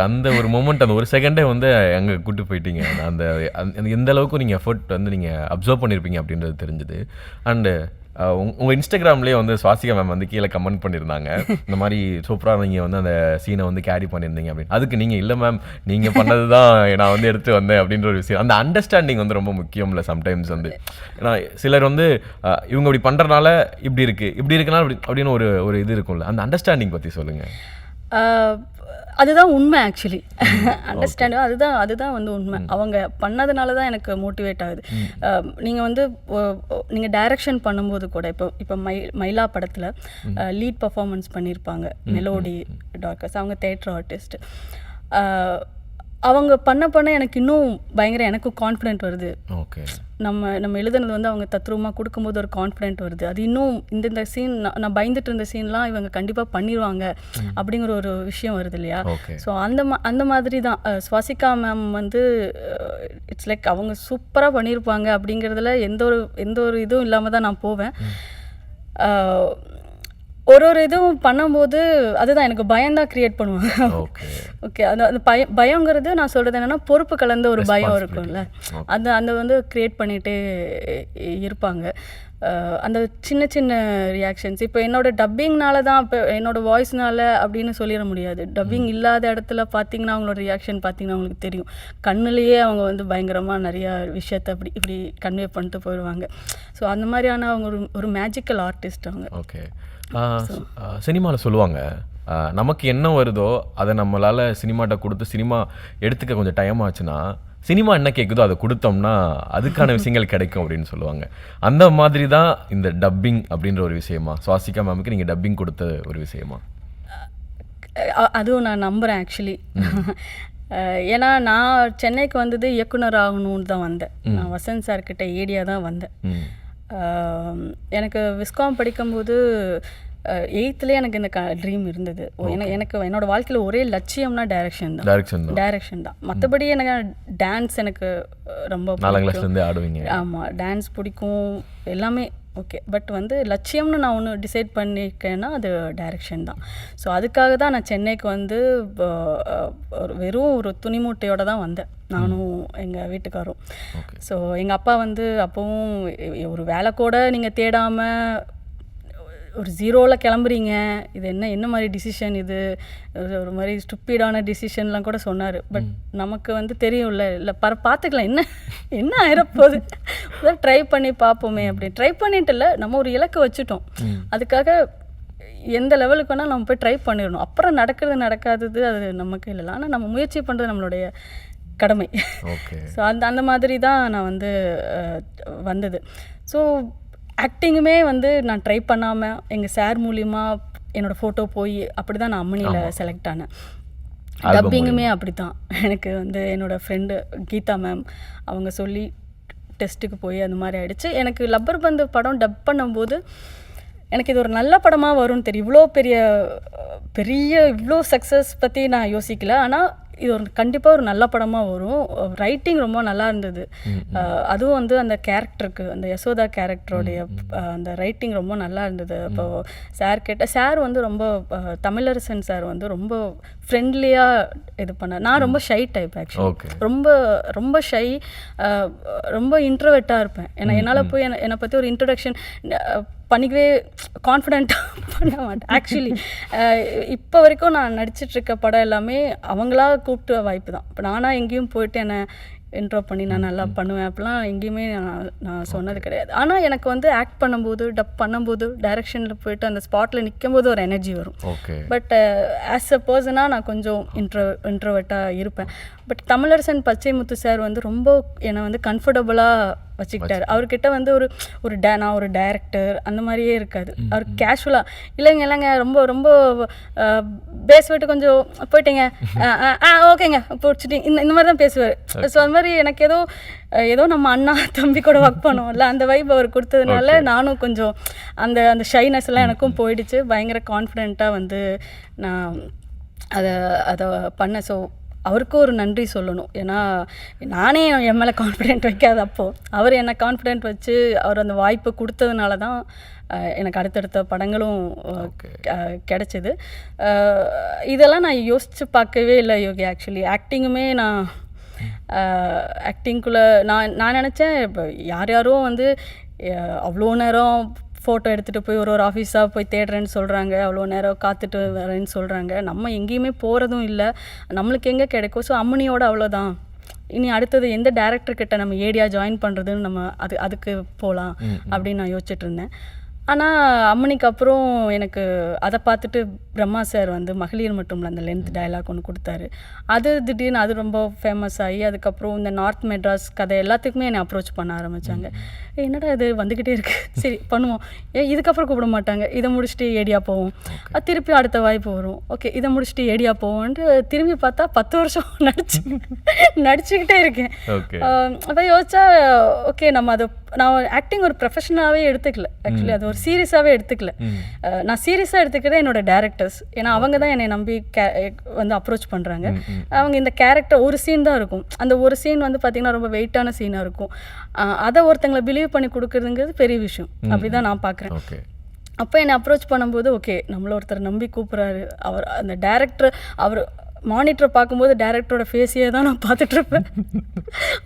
அந்த ஒரு மொமெண்ட், அந்த ஒரு செகண்டே வந்து அங்கே கூட்டு போயிட்டீங்க. அந்த எந்த அளவுக்கு நீங்கள் எஃபர்ட் வந்து நீங்கள் அப்சர்வ் பண்ணியிருப்பீங்க அப்படின்றது தெரிஞ்சுது. அண்டு உங்கள் இன்ஸ்டாகிராம்லேயே வந்து சுவாசிகா மேம் வந்து கீழே கமெண்ட் பண்ணியிருந்தாங்க, இந்த மாதிரி சூப்பராக நீங்கள் வந்து அந்த சீனை வந்து கேரி பண்ணியிருந்தீங்க அப்படின்னு. அதுக்கு நீங்கள் இல்லை மேம், நீங்கள் பண்ணது தான் நான் வந்து எடுத்து வந்தேன் அப்படின்ற ஒரு விஷயம். அந்த அண்டர்ஸ்டாண்டிங் வந்து ரொம்ப முக்கியம் இல்லை சம்டைம்ஸ் வந்து. ஏன்னா சிலர் வந்து இவங்க இப்படி பண்ணுறதுனால இப்படி இருக்குனால அப்படின்னு ஒரு இது இருக்கும்ல, அந்த அண்டர்ஸ்டாண்டிங் பற்றி சொல்லுங்கள். அதுதான் உண்மை ஆக்சுவலி. அண்டர்ஸ்டாண்டிங் அதுதான் வந்து உண்மை. அவங்க பண்ணதுனால தான் எனக்கு மோட்டிவேட் ஆகுது. நீங்கள் டைரக்ஷன் பண்ணும்போது கூட இப்போ மயிலா படத்தில் லீட் பர்ஃபார்மன்ஸ் பண்ணியிருப்பாங்க மெலோடி டாக்கர்ஸ், அவங்க தேட்டர் ஆர்டிஸ்ட். அவங்க பண்ண எனக்கு இன்னும் பயங்கர எனக்கும் கான்ஃபிடென்ட் வருது. ஓகே, நம்ம எழுதுனது வந்து அவங்க தத்ரூபமாக கொடுக்கும்போது ஒரு கான்ஃபிடென்ட் வருது. அது இன்னும் இந்த சீன் நான் பயந்துட்டு இருந்த சீன்லாம் இவங்க கண்டிப்பாக பண்ணிடுவாங்க அப்படிங்கிற ஒரு விஷயம் வருது இல்லையா. ஸோ அந்த மாதிரி தான் சுவாசிகா மேம் வந்து இட்ஸ் லைக் அவங்க சூப்பராக பண்ணியிருப்பாங்க அப்படிங்கிறதுல எந்த ஒரு இதுவும் இல்லாமல் தான் நான் போவேன். ஒரு இதுவும் பண்ணும்போது அதுதான் எனக்கு பயம்தான் க்ரியேட் பண்ணுவாங்க. ஓகே, அந்த பயங்கிறது நான் சொல்கிறது என்னென்னா பொறுப்பு கலந்த ஒரு பயம் இருக்கும்ல, அந்த வந்து க்ரியேட் பண்ணிகிட்டே இருப்பாங்க. அந்த சின்ன சின்ன ரியாக்ஷன்ஸ் இப்போ என்னோட டப்பிங்னால தான், இப்போ என்னோட வாய்ஸ்னால அப்படின்னு சொல்லிட முடியாது. டப்பிங் இல்லாத இடத்துல பார்த்தீங்கன்னா அவங்களோட ரியாக்ஷன் பார்த்தீங்கன்னா அவங்களுக்கு தெரியும். கண்ணுலேயே அவங்க வந்து பயங்கரமாக நிறையா விஷயத்தை இப்படி கன்வே பண்ணிட்டு போயிடுவாங்க. ஸோ அந்த மாதிரியான அவங்க ஒரு மேஜிக்கல் ஆர்டிஸ்ட் அவங்க. ஓகே, சினிமாவில் சொல்லுவாங்க, நமக்கு என்ன வருதோ அதை நம்மளால் சினிமாட்ட கொடுத்து சினிமா எடுத்துக்க கொஞ்சம் டைம் ஆச்சுன்னா சினிமா என்ன கேட்குதோ அதை கொடுத்தோம்னா அதுக்கான விஷயங்கள் கிடைக்கும் அப்படின்னு சொல்லுவாங்க. அந்த மாதிரி தான் இந்த டப்பிங் அப்படின்ற ஒரு விஷயமா, சுவாசிகா மேமுக்கு நீங்கள் டப்பிங் கொடுத்த ஒரு விஷயமா? அதுவும் நான் நம்புகிறேன் ஆக்சுவலி. ஏன்னா நான் சென்னைக்கு வந்தது இயக்குனர் ஆகணும்னு தான் வந்தேன். நான் வசந்த் சார்கிட்ட ஏடியாக தான் வந்தேன். எனக்கு விஸ்காம் படிக்கும்போது 8th எனக்கு இந்த ட்ரீம் இருந்தது. எனக்கு என்னோட வாழ்க்கையில் ஒரே லட்சியம்னா டைரக்ஷன் தான். மற்றபடி எனக்கு டான்ஸ் எனக்கு ரொம்ப ஆடுவீங்க. ஆமாம், டான்ஸ் பிடிக்கும் எல்லாமே ஓகே. பட் லட்சியம்னு நான் ஒன்று டிசைட் பண்ணியிருக்கேன்னா அது டைரக்ஷன் தான். ஸோ அதுக்காக தான் நான் சென்னைக்கு வெறும் ஒரு துணி மூட்டையோடு தான் வந்தேன், நானும் எங்கள் வீட்டுக்காரும். ஸோ எங்கள் அப்பா அப்போவும் ஒரு வேலை கூட நீங்கள் தேடாமல் ஒரு 0ல் கிளம்புறீங்க, இது என்ன மாதிரி டிசிஷன், இது ஒரு மாதிரி ஸ்டூப்பிடான டிசிஷன்லாம் கூட சொன்னார். பட் நமக்கு தெரியும்ல, இல்லை பார்த்துக்கலாம், என்ன ஆயிரப்போகுது, ட்ரை பண்ணி பார்ப்போமே அப்படி ட்ரை பண்ணிட்டு இல்லை, நம்ம ஒரு இலக்கு வச்சுட்டோம். அதுக்காக எந்த லெவலுக்கு வேணால் நம்ம போய் ட்ரை பண்ணிடணும். அப்புறம் நடக்காதது அது நமக்கு இல்லை, ஆனால் நம்ம முயற்சி பண்ணுறது நம்மளுடைய கடமை. ஸோ அந்த மாதிரி தான் நான் வந்தது. ஸோ ஆக்டிங்குமே நான் ட்ரை பண்ணாமல் எங்கள் சார் மூலிமா என்னோடய ஃபோட்டோ போய் அப்படி தான் நான் அம்மனியில் செலக்ட் ஆனேன். டப்பிங்குமே அப்படி தான். எனக்கு என்னோடய ஃப்ரெண்டு கீதா மேம் அவங்க சொல்லி டெஸ்ட்டுக்கு போய் அந்த மாதிரி ஆகிடுச்சு. எனக்கு லப்பர் பந்து படம் டப் பண்ணும்போது எனக்கு இது ஒரு நல்ல படமாக வரும்னு தெரியும். இவ்வளோ இவ்வளோ சக்ஸஸ் பற்றி நான் யோசிக்கல. ஆனால் இது கண்டிப்பாக ஒரு நல்ல படமாக வரும். ரைட்டிங் ரொம்ப நல்லா இருந்தது. அதுவும் அந்த கேரக்டருக்கு, அந்த யசோதா கேரக்டருடைய அந்த ரைட்டிங் ரொம்ப நல்லா இருந்தது. அப்போ சார் ரொம்ப தமிழரசன் சார் ரொம்ப ஃப்ரெண்ட்லியாக இது பண்ணார். நான் ரொம்ப ஷை டைப் ஆக்சுவலி, ரொம்ப ஷை, ரொம்ப இன்ட்ரோவெர்ட்டாக இருப்பேன். என்னால் போய் என்னை பற்றி ஒரு இன்ட்ரடக்ஷன் பண்ணிக்கவே கான்ஃபிடென்ட்டாக பண்ண மாட்டேன் ஆக்சுவலி. இப்போ வரைக்கும் நான் நடிச்சிட்ருக்க படம் எல்லாமே அவங்களா கூப்பிட்டு வாய்ப்பு தான். இப்போ நானாக எங்கேயும் போயிட்டு என்னை இன்ட்ரோ பண்ணி நான் நல்லா பண்ணுவேன் அப்படிலாம் எங்கேயுமே நான் சொன்னது கிடையாது. ஆனால் எனக்கு ஆக்ட் பண்ணும்போது, டப் பண்ணும்போது, டைரக்ஷனில் போயிட்டு அந்த ஸ்பாட்டில் நிற்கும்போது ஒரு எனர்ஜி வரும். பட் ஆஸ் அ பர்சனாக நான் கொஞ்சம் இன்ட்ரோவெர்ட்டாக இருப்பேன். பட் தமிழரசன் பச்சைமுத்து சார் ரொம்ப என்னை கம்ஃபர்டபுளாக வச்சுக்கிட்டார். அவர்கிட்ட நான் ஒரு டைரக்டர் அந்த மாதிரியே இருக்காது. அவர் கேஷுவலாக இல்லைங்க ரொம்ப ரொம்ப பேஸ் விட்டு கொஞ்சம் போயிட்டீங்க, ஓகேங்க பிடிச்சிட்டிங்க, இந்த மாதிரி தான் பேசுவார். ஸோ அது மாதிரி எனக்கு ஏதோ நம்ம அண்ணா தம்பி கூட ஒர்க் பண்ணுவோம்ல, அந்த வைப் அவர் கொடுத்ததுனால நானும் கொஞ்சம் அந்த ஷைனஸ் எல்லாம் எனக்கும் போயிடுச்சு. பயங்கர கான்ஃபிடென்ட்டாக நான் அதை பண்ணேன். ஸோ அவருக்கும் ஒரு நன்றி சொல்லணும். ஏன்னா நானே என் மேலே கான்ஃபிடென்ட் வைக்காத அப்போது அவர் என்னை கான்ஃபிடென்ட் வச்சு அவர் அந்த வாய்ப்பு கொடுத்ததுனால தான் எனக்கு அடுத்தடுத்த படங்களும் கிடச்சிது. இதெல்லாம் நான் யோசித்து பார்க்கவே இல்லை யோகி. ஆக்சுவலி ஆக்டிங்குமே ஆக்டிங்குள்ளே நான் நினச்சேன், இப்போ யாரும் அவ்வளோ நேரம் ஃபோட்டோ எடுத்துகிட்டு போய் ஒரு ஆஃபீஸாக போய் தேடுறேன்னு சொல்கிறாங்க, அவ்வளோ நேரம் காத்துட்டு வரேன்னு சொல்கிறாங்க. நம்ம எங்கேயுமே போகிறதும் இல்லை, நம்மளுக்கு எங்கே கிடைக்கும். ஸோ அம்மனியோட அவ்வளோதான், இனி அடுத்தது எந்த டேரக்டர்கிட்ட நம்ம ஏடியா ஜாயின் பண்ணுறதுன்னு நம்ம அதுக்கு போகலாம் அப்படின்னு நான் யோசிச்சுட்டு இருந்தேன். ஆனால் அம்மனிக்கு அப்புறம் எனக்கு அதை பார்த்துட்டு பிரம்மா சார் மகளிர் மட்டும்ல அந்த லென்த் டயலாக் ஒன்று கொடுத்தாரு. அது திடீர்னு அது ரொம்ப ஃபேமஸ் ஆகி அதுக்கப்புறம் இந்த நார்த் மெட்ராஸ் கதை எல்லாத்துக்குமே என்னை அப்ரோச் பண்ண ஆரம்பித்தாங்க. என்னடா இது வந்துக்கிட்டே இருக்குது, சரி பண்ணுவோம், இதுக்கப்புறம் கூப்பிட மாட்டாங்க, இதை முடிச்சுட்டு ஏடியா போவோம், திருப்பி அடுத்த வாய்ப்பு வரும், ஓகே இதை முடிச்சுட்டு ஏடியா போவோன்ட்டு திரும்பி பார்த்தா 10 வருஷம் நடிச்சுக்கிட்டே இருக்கேன். அப்போ யோசிச்சா ஓகே நான் ஆக்டிங் ஒரு ப்ரொஃபஷனலாகவே எடுத்துக்கல. ஆக்சுவலி அது ஒரு சீரியஸாகவே எடுத்துக்கல. நான் சீரியஸாக எடுத்துக்கிறதே என்னோட டேரக்டர்ஸ். ஏன்னா அவங்க தான் என்னை நம்பி அப்ரோச் பண்ணுறாங்க. அவங்க இந்த கேரக்டர் ஒரு சீன் தான் இருக்கும், அந்த ஒரு சீன் பார்த்திங்கன்னா ரொம்ப வெயிட்டான சீனாக இருக்கும். அதை ஒருத்தங்களை பிலீவ் பண்ணி கொடுக்குறதுங்கிறது பெரிய விஷயம், அப்படி தான் நான் பார்க்குறேன். அப்போ என்னை அப்ரோச் பண்ணும்போது ஓகே நம்மள ஒருத்தர் நம்பி கூப்பிட்றாரு. அந்த டேரக்டர் அவர் மானிட்டரை பார்க்கும்போது டேரக்டரோட ஃபேஸையே தான் நான் பார்த்துட்ருப்பேன்.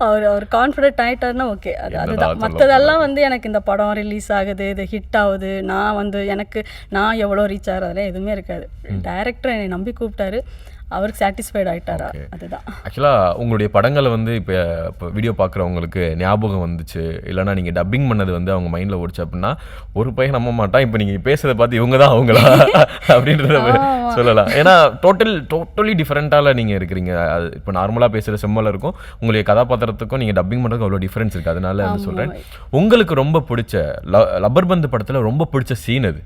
அவர் கான்ஃபிடென்ட் ஆகிட்டாருன்னா ஓகே அதுதான். மற்றதெல்லாம் எனக்கு இந்த படம் ரிலீஸ் ஆகுது, இது ஹிட் ஆகுது, நான் எனக்கு நான் எவ்வளோ ரீச் ஆகிறதுல எதுவுமே இருக்காது. டேரக்டர் என்னை நம்பி கூப்பிட்டாரு, அவருக்கு சாட்டிஸ்ஃபைட் ஆகிட்டாரா, அதுதான். ஆக்சுவலாக உங்களுடைய படங்களை வந்து இப்போ வீடியோ பார்க்குறவங்களுக்கு ஞாபகம் வந்துச்சு, இல்லைனா நீங்கள் டப்பிங் பண்ணது வந்து அவங்க மைண்டில் ஓடிச்சு அப்படின்னா ஒரு பையன் நம்ப மாட்டான் இப்போ நீங்கள் பேசுகிறத பார்த்து இவங்க தான் அவங்களா அப்படின்றத சொல்லலாம். ஏன்னா டோட்டலி டிஃப்ரெண்ட்டால நீங்கள் இருக்கிறீங்க. அது இப்போ நார்மலாக பேசுகிற செம்மல இருக்கும், உங்களுடைய கதாபாத்திரத்துக்கும் நீங்கள் டப்பிங் பண்ணுறதுக்கும் அவ்வளோ டிஃப்ரென்ஸ் இருக்குது. அதனால வந்து சொல்கிறேன், உங்களுக்கு ரொம்ப பிடிச்ச லப்பர் பந்து படத்தில் ரொம்ப பிடிச்ச சீன் அது?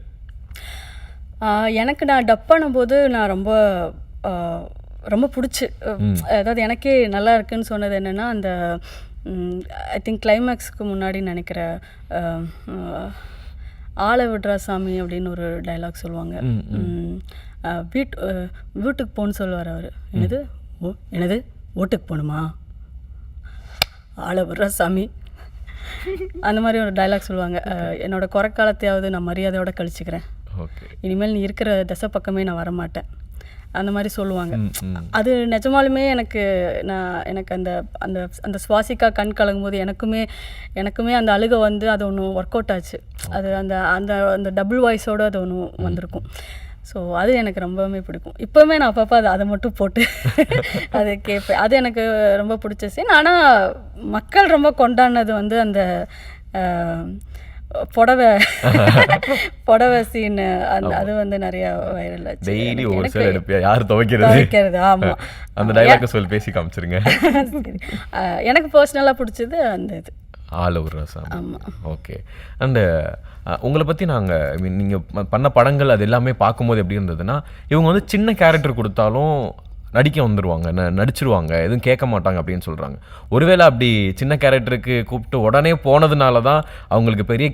எனக்கு நான் டப் பண்ணும்போது நான் ரொம்ப பிடிச்சி, அதாவது எனக்கே நல்லா இருக்குன்னு சொன்னது என்னென்னா, அந்த ஐ திங்க் கிளைமேக்ஸுக்கு முன்னாடி நினைக்கிற ஆளை விட்றா சாமி அப்படின்னு ஒரு டைலாக் சொல்லுவாங்க. வீட்டுக்கு போகணுன்னு சொல்லுவார் அவர். என்னது ஓட்டுக்கு போகணுமா, ஆளை விட்றா சாமி, அந்த மாதிரி ஒரு டைலாக் சொல்லுவாங்க. என்னோட குறைக்காலத்தையாவது நான் மரியாதையோட கழிச்சுக்கிறேன், இனிமேல் நீ இருக்கிற திசை பக்கமே நான் வரமாட்டேன், அந்த மாதிரி சொல்லுவாங்க. அது நிஜமாலுமே எனக்கு அந்த அந்த அந்த சுவாசிக்கா கண் கலங்கும் போது எனக்குமே அந்த அழுகை வந்து அது ஒன்று ஒர்க் அவுட் ஆச்சு. அது அந்த அந்த அந்த டபுள் வாய்ஸோடு அது ஒன்று வந்திருக்கும். ஸோ அது எனக்கு ரொம்பவுமே பிடிக்கும். இப்போவுமே நான் அப்பப்போ அதை மட்டும் போட்டு அதை கேட்பேன். அது எனக்கு ரொம்ப பிடிச்ச சீன். ஆனால் மக்கள் ரொம்ப கொண்டாடினது வந்து அந்த புடவை சீன், அது வந்து நிறைய வைரல் ஆச்சு. டெய்லி ஒரு சில எடுப்பியா, யார் துவைக்கிறது? ஆமாம், அந்த டைலாக் சொல்லி பேசி காமிச்சிருங்க. எனக்கு பர்சனலாக பிடிச்சது அந்த இது ஆல் ஓவர் ராசாமி. ஓகே. அண்ட் உங்களை பற்றி நாங்கள் நீங்கள் பண்ண படங்கள் அது எல்லாமே பார்க்கும்போது எப்படி இருந்ததுன்னா, இவங்க வந்து சின்ன கேரக்டர் கொடுத்தாலும் நடிக்க வந்துடுவாங்க, நடிச்சிருவாங்க, எதுவும் கேட்க மாட்டாங்க அப்படின்னு சொல்கிறாங்க. ஒருவேளை அப்படி சின்ன கேரக்டருக்கு கூப்பிட்டு உடனே போனதுனால தான் அவங்களுக்கு பெரிய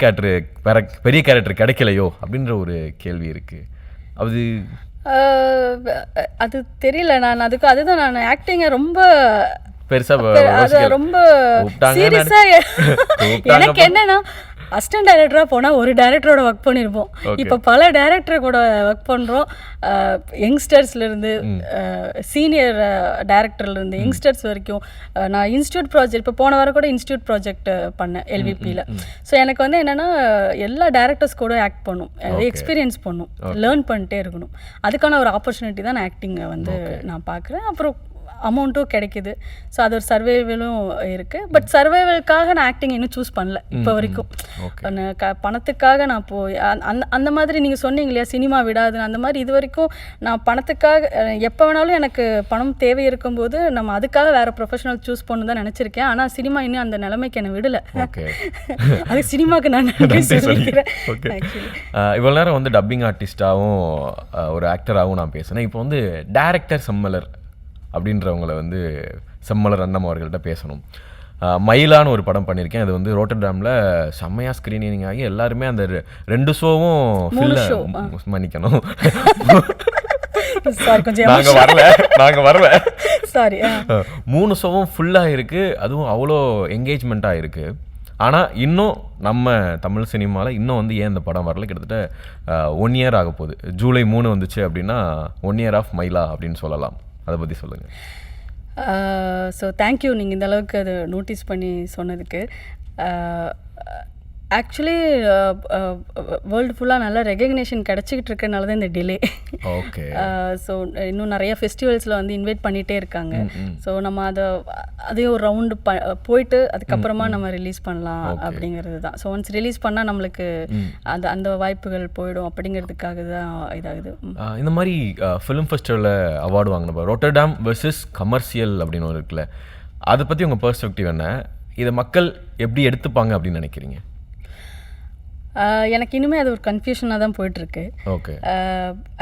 கேரக்டர் கிடைக்கலையோ அப்படின்ற ஒரு கேள்வி இருக்குது. அது தெரியல. அதுதான் நான் ஆக்டிங்கை ரொம்ப ரொம்ப சீரியஸா, எனக்கு என்னன்னா அசிஸ்டன்ட் டைரக்டராக போனால் ஒரு டைரக்டரோட ஒர்க் பண்ணியிருப்போம். இப்போ பல டைரக்டர் கூட ஒர்க் பண்ணுறோம். யங்ஸ்டர்ஸ்லேருந்து சீனியர் டைரக்டர்லேருந்து யங்ஸ்டர்ஸ் வரைக்கும். நான் இன்ஸ்டியூட் ப்ராஜெக்ட் இப்போ போன வாரம் கூட இன்ஸ்டியூட் ப்ராஜெக்ட் பண்ணேன் எல்விபியில். ஸோ எனக்கு வந்து என்னென்னா எல்லா டைரக்டர்ஸ் கூட ஆக்ட் பண்ணும், எக்ஸ்பீரியன்ஸ் பண்ணும், லேர்ன் பண்ணிட்டே இருக்கணும். அதுக்கான ஒரு ஆப்பர்ச்சுனிட்டி தான் நான் ஆக்டிங்கை வந்து நான் பார்க்குறேன். அப்புறம் அமௌண்ட்டும் கிடைக்கிது. ஸோ அது ஒரு சர்வைவலும் இருக்குது. பட் சர்வைவலுக்காக நான் ஆக்டிங் இன்னும் சூஸ் பண்ணல இப்போ வரைக்கும். பணத்துக்காக நான் போய் அந்த மாதிரி நீங்கள் சொன்னீங்க இல்லையா, சினிமா விடாதுன்னு, அந்த மாதிரி இது வரைக்கும் நான் பணத்துக்காக எப்போ வேணாலும் எனக்கு பணம் தேவை இருக்கும்போது நம்ம அதுக்காக வேறு ப்ரொஃபஷனல் சூஸ் பண்ணு தான் நினச்சிருக்கேன். ஆனால் சினிமா இன்னும் அந்த நிலைமைக்கு என்னை விடலை. அது சினிமாவுக்கு நான் சொல்லிக்கிறேன். இவ்வளோ நேரம் வந்து டப்பிங் ஆர்டிஸ்டாகவும் ஒரு ஆக்டராகவும் நான் பேசினேன். இப்போ வந்து டைரக்டர் செம்மலர் அப்படின்றவங்களை வந்து செம்மலர் அண்ணம் அவர்கள்ட்ட பேசணும். மயிலான்னு ஒரு படம் பண்ணியிருக்கேன். அது வந்து ரோட்டர்டாமில் செம்மையாக ஸ்க்ரீனிங் ஆகி எல்லாருமே அந்த 2 ஷோவும் மன்னிக்கணும், நாங்கள் வரல, சாரி, 3 ஷோவும் ஃபுல்லாக இருக்குது. அதுவும் அவ்வளோ என்கேஜ்மெண்ட்டாக இருக்குது. ஆனால் இன்னும் நம்ம தமிழ் சினிமாவில் இன்னும் வந்து ஏன் இந்த படம் வரல, கிட்டத்தட்ட 1 இயர் ஆக போகுது. ஜூலை 3 வந்துச்சு அப்படின்னா 1 இயர் ஆஃப் மயிலா அப்படின்னு சொல்லலாம். அதை பற்றி சொல்லுங்கள். ஸோ தேங்க்யூ, நீங்கள் இந்த அளவுக்கு அதை நோட்டீஸ் பண்ணி சொன்னதுக்கு. ஆக்சுவலி வேர்ல்டு ஃபுல்லாக நல்லா ரெகக்னேஷன் கிடச்சிக்கிட்டு இருக்கனால தான் இந்த டிலே. ஓகே. ஸோ இன்னும் நிறைய ஃபெஸ்டிவல்ஸில் வந்து இன்வைட் பண்ணிகிட்டே இருக்காங்க. ஸோ நம்ம அதையும் ஒரு ரவுண்டு போயிட்டு அதுக்கப்புறமா நம்ம ரிலீஸ் பண்ணலாம் அப்படிங்கிறது தான். ஸோ ஒன்ஸ் ரிலீஸ் பண்ணால் நம்மளுக்கு அந்த வாய்ப்புகள் போயிடும் அப்படிங்கிறதுக்காக தான் இதாகுது. இந்த மாதிரி ஃபிலிம் ஃபெஸ்டிவலில் அவார்டு வாங்கினப்போ ரோட்டர்டாம் வெர்சஸ் கமர்ஷியல் அப்படின்னு ஒன்று இருக்குல்ல, அதை பற்றி உங்கள் பெர்ஸ்பெக்டிவ் என்ன? இதை மக்கள் எப்படி எடுத்துப்பாங்க அப்படின்னு நினைக்கிறீங்க? எனக்கு இன்னுமே அது ஒரு கன்ஃபியூஷனாக தான் போயிட்டுருக்கு. ஓகே.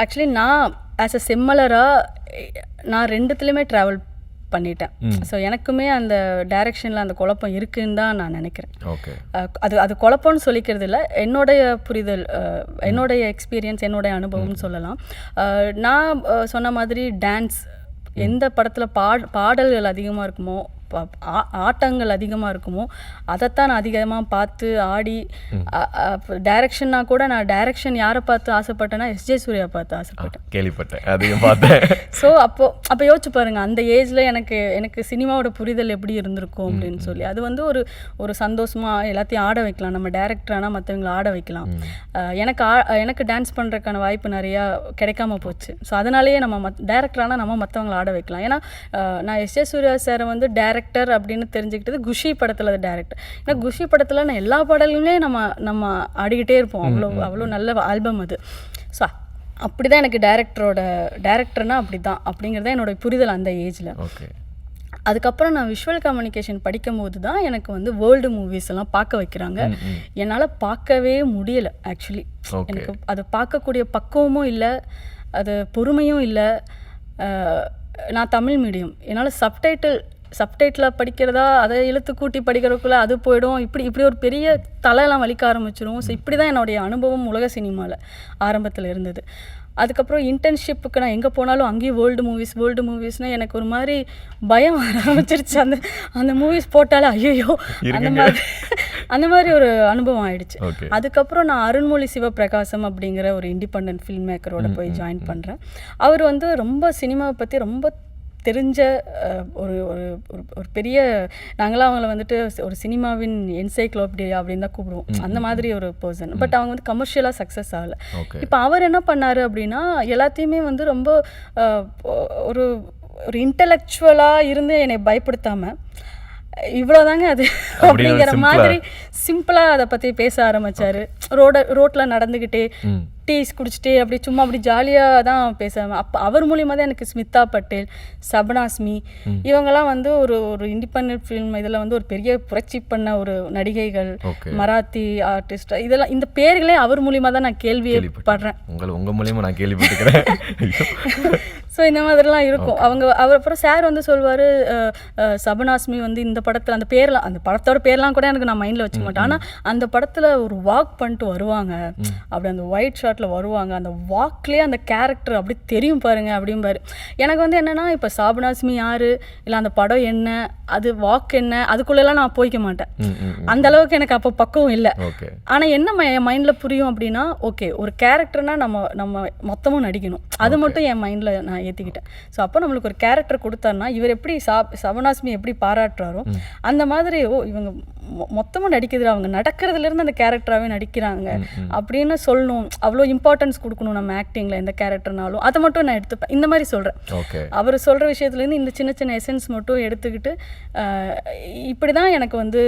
ஆக்சுவலி நான் ஆஸ் அ செம்மலராக நான் 2த்துலேயுமே ட்ராவல் பண்ணிட்டேன். ஸோ எனக்குமே அந்த டைரெக்ஷனில் அந்த குழப்பம் இருக்குன்னு தான் நான் நினைக்கிறேன். ஓகே. அது குழப்பம்னு சொல்லிக்கிறது இல்லை, என்னுடைய புரிதல், என்னுடைய எக்ஸ்பீரியன்ஸ், என்னுடைய அனுபவம்னு சொல்லலாம். நான் சொன்ன மாதிரி டான்ஸ் எந்த படத்தில் பாடல்கள் அதிகமாக இருக்குமோ, ஆட்டங்கள் அதிகமாக இருக்குமோ அதைத்தான் நான் அதிகமாக பார்த்து ஆடி. டைரக்ஷன்னா கூட நான் டைரக்ஷன் யாரை பார்த்து ஆசைப்பட்டேன்னா எஸ்ஜே சூர்யா பார்த்து ஆசைப்பட்டேன், கேள்விப்பட்டேன், அதிகம் பார்த்தேன். ஸோ அப்போ யோசிச்சு பாருங்க அந்த ஏஜில் எனக்கு சினிமாவோட புரிதல் எப்படி இருந்திருக்கும் அப்படின்னு சொல்லி. அது வந்து ஒரு சந்தோஷமாக எல்லாத்தையும் ஆட வைக்கலாம், நம்ம டேரக்டரானால் மற்றவங்களை ஆட வைக்கலாம். எனக்கு டான்ஸ் பண்ணுறதுக்கான வாய்ப்பு நிறையா கிடைக்காம போச்சு. ஸோ அதனாலேயே நம்ம டேரக்டரானால் நம்ம மற்றவங்களை ஆட வைக்கலாம். ஏன்னா நான் எஸ்ஜே சூர்யா சாரை வந்து டேரக்டர் அப்படின்னு தெரிஞ்சுக்கிட்டது குஷி படத்தில் அது டேரக்டர். ஏன்னா குஷி படத்தில் நான் எல்லா பாடல்களுமே நம்ம ஆடிக்கிட்டே இருப்போம், அவ்வளோ நல்ல ஆல்பம் அது. ஸோ அப்படி தான் எனக்கு டேரக்டர்னா அப்படி தான் அப்படிங்கிறத என்னோட புரிதல் அந்த ஏஜில். அதுக்கப்புறம் நான் விஷுவல் கம்யூனிகேஷன் படிக்கும்போது தான் எனக்கு வந்து வேர்ல்டு மூவிஸ் எல்லாம் பார்க்க வைக்கிறாங்க. என்னால் பார்க்கவே முடியலை ஆக்சுவலி. எனக்கு அதை பார்க்கக்கூடிய பக்குவமும் இல்லை, அது பொறுமையும் இல்லை. நான் தமிழ் மீடியம், என்னால் சப்டைட்டில் படிக்கிறதா அதை இழுத்து கூட்டி படிக்கிறதுக்குள்ளே அது போயிடும். இப்படி ஒரு பெரிய தலையெல்லாம் வலிக்க ஆரம்பிச்சிடும். ஸோ இப்படி தான் என்னுடைய அனுபவம் உலக சினிமாவில் ஆரம்பத்தில் இருந்தது. அதுக்கப்புறம் இன்டர்ன்ஷிப்புக்கு நான் எங்கே போனாலும் அங்கேயும் வேர்ல்டு மூவிஸ்னால் எனக்கு ஒரு மாதிரி பயம் வர ஆரம்பிச்சிருச்சு. அந்த மூவிஸ் போட்டாலே ஐயோ அந்த மாதிரி ஒரு அனுபவம் ஆயிடுச்சு. அதுக்கப்புறம் நான் அருண்மொழி சிவபிரகாசம் அப்படிங்கிற ஒரு இண்டிபெண்டன்ட் ஃபில்ம் மேக்கரோட போய் ஜாயின் பண்ணுறேன். அவர் வந்து ரொம்ப சினிமாவை பற்றி ரொம்ப தெரிஞ்ச ஒரு பெரிய, நாங்களாம் அவங்கள வந்துட்டு ஒரு சினிமாவின் என்சைக்ளோபீடியா அப்படின்னு தான் கூப்பிடுவோம், அந்த மாதிரி ஒரு பர்சன். பட் அவங்க வந்து கமர்ஷியலாக சக்ஸஸ் ஆகலை. இப்போ அவர் என்ன பண்ணார் அப்படின்னா எல்லாத்தையுமே வந்து ரொம்ப ஒரு இன்டலெக்சுவலாக இருந்து என்னை பயப்படுத்தாமல் இவ்வளோதாங்க அது அப்படிங்கிற மாதிரி சிம்பிளாக அதை பற்றி பேச ஆரம்பித்தார். ரோட்டில் நடந்துக்கிட்டே டீஸ் குடிச்சிட்டே அப்படி சும்மா அப்படி ஜாலியாக தான் பேசாமல். அப்போ அவர் மூலியமாக தான் எனக்கு ஸ்மிதா பட்டேல், சபனாஸ்மி இவங்கெல்லாம் வந்து ஒரு இண்டிபெண்டன்ட் ஃபில்ம் இதில் வந்து ஒரு பெரிய புரட்சி பண்ண ஒரு நடிகைகள், மராத்தி ஆர்டிஸ்ட், இதெல்லாம் இந்த பேர்களே அவர் மூலியமாக தான் நான் கேள்விப்படுறேன். உங்கள் மூலியமாக நான் கேள்விப்பட்டுக்கிறேன். ஸோ இந்த மாதிரிலாம் இருக்கும். அவர் அப்புறம் சார் வந்து சொல்வார், சபனாஸ்மி வந்து இந்த படத்தில் அந்த பேர்லாம், அந்த படத்தோட பேர்லாம் கூட எனக்கு நான் மைண்டில் வச்சுக்க மாட்டேன். ஆனால் அந்த படத்தில் ஒரு வாக் பண்ணிட்டு வருவாங்க, அப்படி அந்த ஒயிட் ஷார்ட்டில் வருவாங்க, அந்த வாக்லேயே அந்த கேரக்டர் அப்படி தெரியும் பாருங்க அப்படிம்பாரு. எனக்கு வந்து என்னென்னா இப்போ சபனாஸ்மி யார், இல்லை அந்த படம் என்ன, அது வாக் என்ன, அதுக்குள்ளெல்லாம் நான் போய்க்க மாட்டேன். அந்த அளவுக்கு எனக்கு அப்போ பக்குவம் இல்லை. ஆனால் என்ன என் மைண்டில் புரியும் அப்படின்னா, ஓகே ஒரு கேரக்டர்னால் நம்ம மொத்தமும் நடிக்கணும், அது மட்டும் என் மைண்டில் நான் ஏற்றிக்கிட்டேன். ஸோ அப்போ நம்மளுக்கு ஒரு கேரக்டர் கொடுத்தாருன்னா இவர் எப்படி சபனாஸ்மி எப்படி பாராட்டுறாரோ அந்த மாதிரி இவங்க மொத்தமாக நடிக்கிறது, அவங்க நடக்கிறதுலேருந்து அந்த கேரக்டராகவே நடிக்கிறாங்க அப்படின்னு சொல்லணும். அவ்வளோ இம்பார்ட்டன்ஸ் கொடுக்கணும் நம்ம ஆக்டிங்கில் எந்த கேரக்டர்னாலும், அதை மட்டும் நான் எடுத்துப்பேன். இந்த மாதிரி சொல்கிறேன். அவர் சொல்கிற விஷயத்துலேருந்து இந்த சின்ன சின்ன எசன்ஸ் மட்டும் எடுத்துக்கிட்டு இப்படி தான் எனக்கு வந்து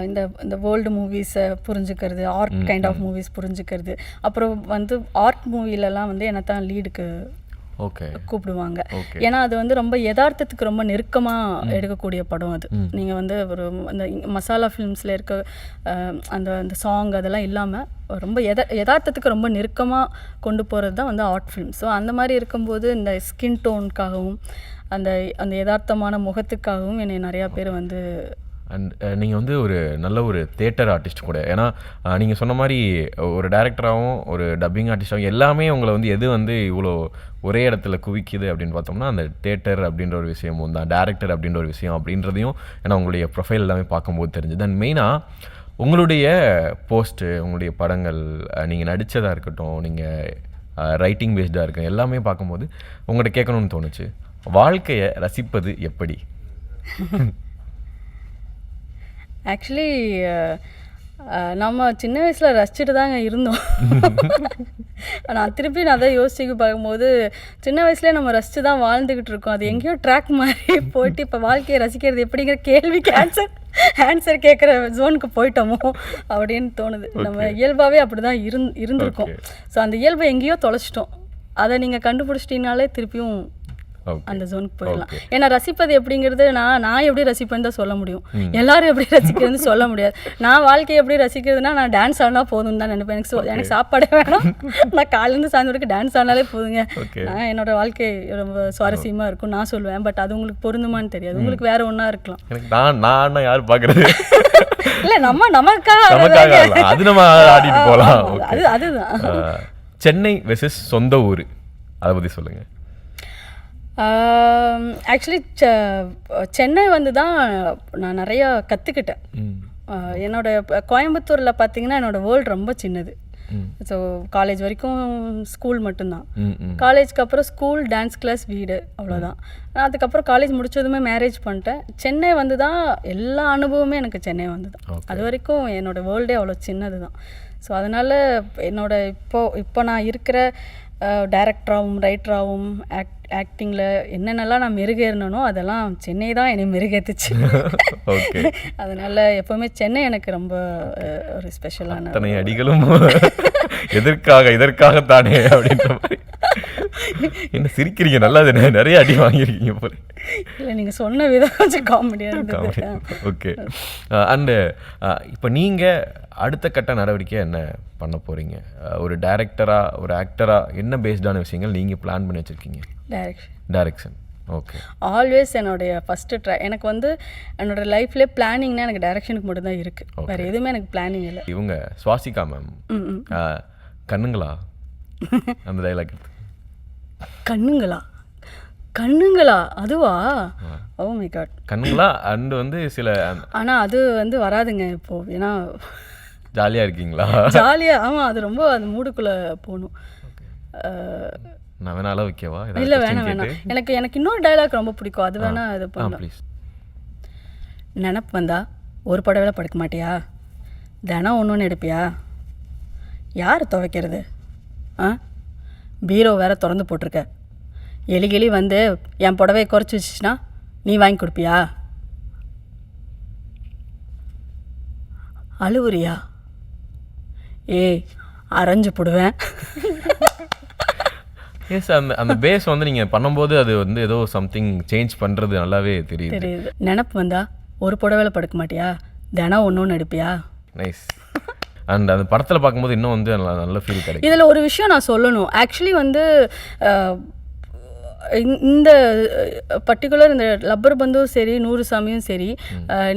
இந்த வேர்ல்டு மூவிஸை புரிஞ்சுக்கிறது, ஆர்ட் கைண்ட் ஆஃப் மூவிஸ் புரிஞ்சுக்கிறது. அப்புறம் வந்து ஆர்ட் மூவிலலாம் வந்து என்ன தான் லீடுக்கு கூப்பிடுவாங்க. ஏன்னா அது வந்து ரொம்ப யதார்த்தத்துக்கு ரொம்ப நெருக்கமாக எடுக்கக்கூடிய படம் அது. நீங்கள் வந்து ஒரு அந்த மசாலா ஃபிலிம்ஸில் இருக்க அந்த சாங் அதெல்லாம் இல்லாமல் ரொம்ப யதார்த்தத்துக்கு ரொம்ப நெருக்கமாக கொண்டு போகிறது தான் வந்து ஆர்ட் ஃபிலிம். ஸோ அந்த மாதிரி இருக்கும்போது இந்த ஸ்கின் டோனுக்காகவும் அந்த யதார்த்தமான முகத்துக்காகவும் என்னை நிறையா பேர் வந்து. அண்ட் நீங்கள் வந்து ஒரு நல்ல ஒரு தியேட்டர் ஆர்டிஸ்ட் கூட. ஏன்னா நீங்கள் சொன்ன மாதிரி ஒரு டேரக்டராகவும் ஒரு டப்பிங் ஆர்டிஸ்டாகவும் எல்லாமே உங்களை வந்து எது வந்து இவ்வளோ ஒரே இடத்துல குவிக்குது அப்படின்னு பார்த்தோம்னா அந்த தியேட்டர் அப்படின்ற ஒரு விஷயமும் தான், டேரக்டர் அப்படின்ற ஒரு விஷயம் அப்படின்றதையும் ஏன்னா உங்களுடைய ப்ரொஃபைல் எல்லாமே பார்க்கும்போது தெரிஞ்சுது. அண்ட் மெயினாக உங்களுடைய போஸ்ட்டு, உங்களுடைய படங்கள், நீங்கள் நடித்ததாக இருக்கட்டும், நீங்கள் ரைட்டிங் பேஸ்டாக இருக்கும், எல்லாமே பார்க்கும்போது உங்கள்கிட்ட கேட்கணும்னு தோணுச்சு, வாழ்க்கையை ரசிப்பது எப்படி? ஆக்சுவலி நம்ம சின்ன வயசில் ரசிச்சுட்டு தாங்க இருந்தோம். நான் அதை யோசிச்சு பார்க்கும்போது சின்ன வயசுலேயே நம்ம ரசித்து தான் வாழ்ந்துக்கிட்டு இருக்கோம். அது எங்கேயோ ட்ராக் மாதிரி போயிட்டு இப்போ வாழ்க்கையை ரசிக்கிறது எப்படிங்கிற கேள்விக்கு ஆன்சர் கேட்குற ஜோனுக்கு போயிட்டோமோ அப்படின்னு தோணுது. நம்ம இயல்பாகவே அப்படி தான் இருந்திருக்கோம். ஸோ அந்த இயல்பை எங்கேயோ தொலைச்சிட்டோம். அதை நீங்கள் கண்டுபிடிச்சிட்டிங்கனாலே திருப்பியும் அந்த ஜோனுக்கு போயிடலாம். ஏன்னா ரசிப்பது எப்படிங்கிறது நான் எப்படி ரசிப்பேன்னு தான் சொல்ல முடியும், எல்லாரும் எப்படி ரசிக்கிறதுன்னு சொல்ல முடியாது. நான் வாழ்க்கையை எப்படி ரசிக்கிறதுனா நான் டான்ஸ் ஆடினா போதும்னு தான் நினைப்பேன். எனக்கு சாப்பாடே வேணும், நான் காலேருந்து சாயந்தரம் வரைக்கும் டான்ஸ் ஆடினாலே போதுங்க, நான் என்னோட வாழ்க்கை ரொம்ப சுவாரஸ்யமாக இருக்கும் நான் சொல்லுவேன். பட் அது உங்களுக்கு பொருந்துமான்னு தெரியாது, உங்களுக்கு வேற ஒன்றா இருக்கலாம். நான் யார் பார்க்குறது இல்லை, நமக்காக அதுதான். சென்னை வெர்சஸ் சொந்த ஊர், அதை பற்றி சொல்லுங்கள். ஆக்சுவலி சென்னை வந்து தான் நான் நிறையா கற்றுக்கிட்டேன். என்னோட கோயம்புத்தூரில் பார்த்தீங்கன்னா என்னோடய வேர்ல்டு ரொம்ப சின்னது. ஸோ காலேஜ் வரைக்கும் ஸ்கூல் மட்டும்தான். காலேஜ்க்கு அப்புறம் ஸ்கூல், டான்ஸ் கிளாஸ், வீடு, அவ்வளோதான். நான் அதுக்கப்புறம் காலேஜ் முடிச்சதுமே மேரேஜ் பண்ணிட்டேன். சென்னை வந்து தான் எல்லா அனுபவமே எனக்கு சென்னை வந்து தான். அது வரைக்கும் என்னோடய வேர்ல்டே அவ்வளோ சின்னது தான். ஸோ அதனால் இப்போ நான் இருக்கிற டைரக்டராகவும் ரைட்டராகவும் ஆக்டிங்கில் என்னென்னலாம் நான் மெருகேறினோ அதெல்லாம் சென்னை தான் என்னை மெருகேற்றுச்சு. அதனால் எப்போவுமே சென்னை எனக்கு ரொம்ப ஒரு ஸ்பெஷலான. அத்தனை அடிகளும் இதற்காகத்தானே அப்படின்ற மாதிரி. என்ன சிரிக்கிறீங்க? நல்லா நிறைய அடி வாங்கியிருக்கீங்க போல. இல்லை, நீங்கள் சொன்ன விதம் கொஞ்சம் காமெடியாக இருந்தது. ஓகே. அண்டு இப்போ நீங்கள் அடுத்த கட்ட நடவடிக்கை என்ன பண்ண போகிறீங்க? ஒரு டைரக்டராக, ஒரு ஆக்டராக என்ன பேஸ்டான விஷயங்கள் நீங்கள் பிளான் பண்ணி வச்சுருக்கீங்க? டைரக்ஷன். ஓகே. ஆல்வேஸ் என்னுடைய ஃபஸ்ட்டு ட்ரை. எனக்கு வந்து என்னோடய லைஃப்லேயே பிளானிங்னா எனக்கு டைரக்ஷனுக்கு மட்டும்தான் இருக்குது. வேறு எதுவுமே எனக்கு பிளானிங் இல்லை. இவங்க சுவாசிகா மேம் கண்ணுங்களா அந்த டைலாக் எடுத்து. கண்ணுங்களா அதுவா? Oh my God. கண்ணுங்களா அண்ட் வந்து சில, ஆனால் அது வந்து வராதுங்க இப்போது. ஏன்னா ஜாலியாக இருக்கீங்களா? ஜாலியாக, ஆமாம். அது ரொம்ப அந்த மூடுக்குள்ளே போகணும். நான் வேணா அளவு வைக்கவா? இல்லை, வேணாம். எனக்கு இன்னொரு டைலாக் ரொம்ப பிடிக்கும். அது வேணா இது பண்ணலாம். ப்ளீஸ். நினப்பு வந்தா ஒரு புடவைல படுக்க மாட்டியா? தினம் ஒன்று எடுப்பியா? யார் துவைக்கிறது? பீரோ வேற திறந்து போட்டிருக்க. எலி வந்து என் புடவையை குறைச்சி வச்சுச்சுன்னா நீ வாங்கி கொடுப்பியா? அழுவுறியா? ஏய், அரைஞ்சு போடுவேன். எஸ், அந்த பேஸ் வந்து நீங்கள் பண்ணும்போது அது வந்து ஏதோ சம்திங் சேஞ்ச் பண்ணுறது நல்லாவே தெரியுது. நினப்பு வந்தா ஒரு புடவைல படுக்க மாட்டியா? தினம் ஒன்று எடுப்பியா? நைஸ். அண்ட் அந்த படத்தில் பார்க்கும்போது இன்னும் வந்து நல்ல ஃபீல் கிடைக்கும். இதில் ஒரு விஷயம் நான் சொல்லணும். ஆக்சுவலி வந்து இந்த பர்டிகுலர் இந்த லப்பர் பந்தும் சரி, 100 சாமியும் சரி,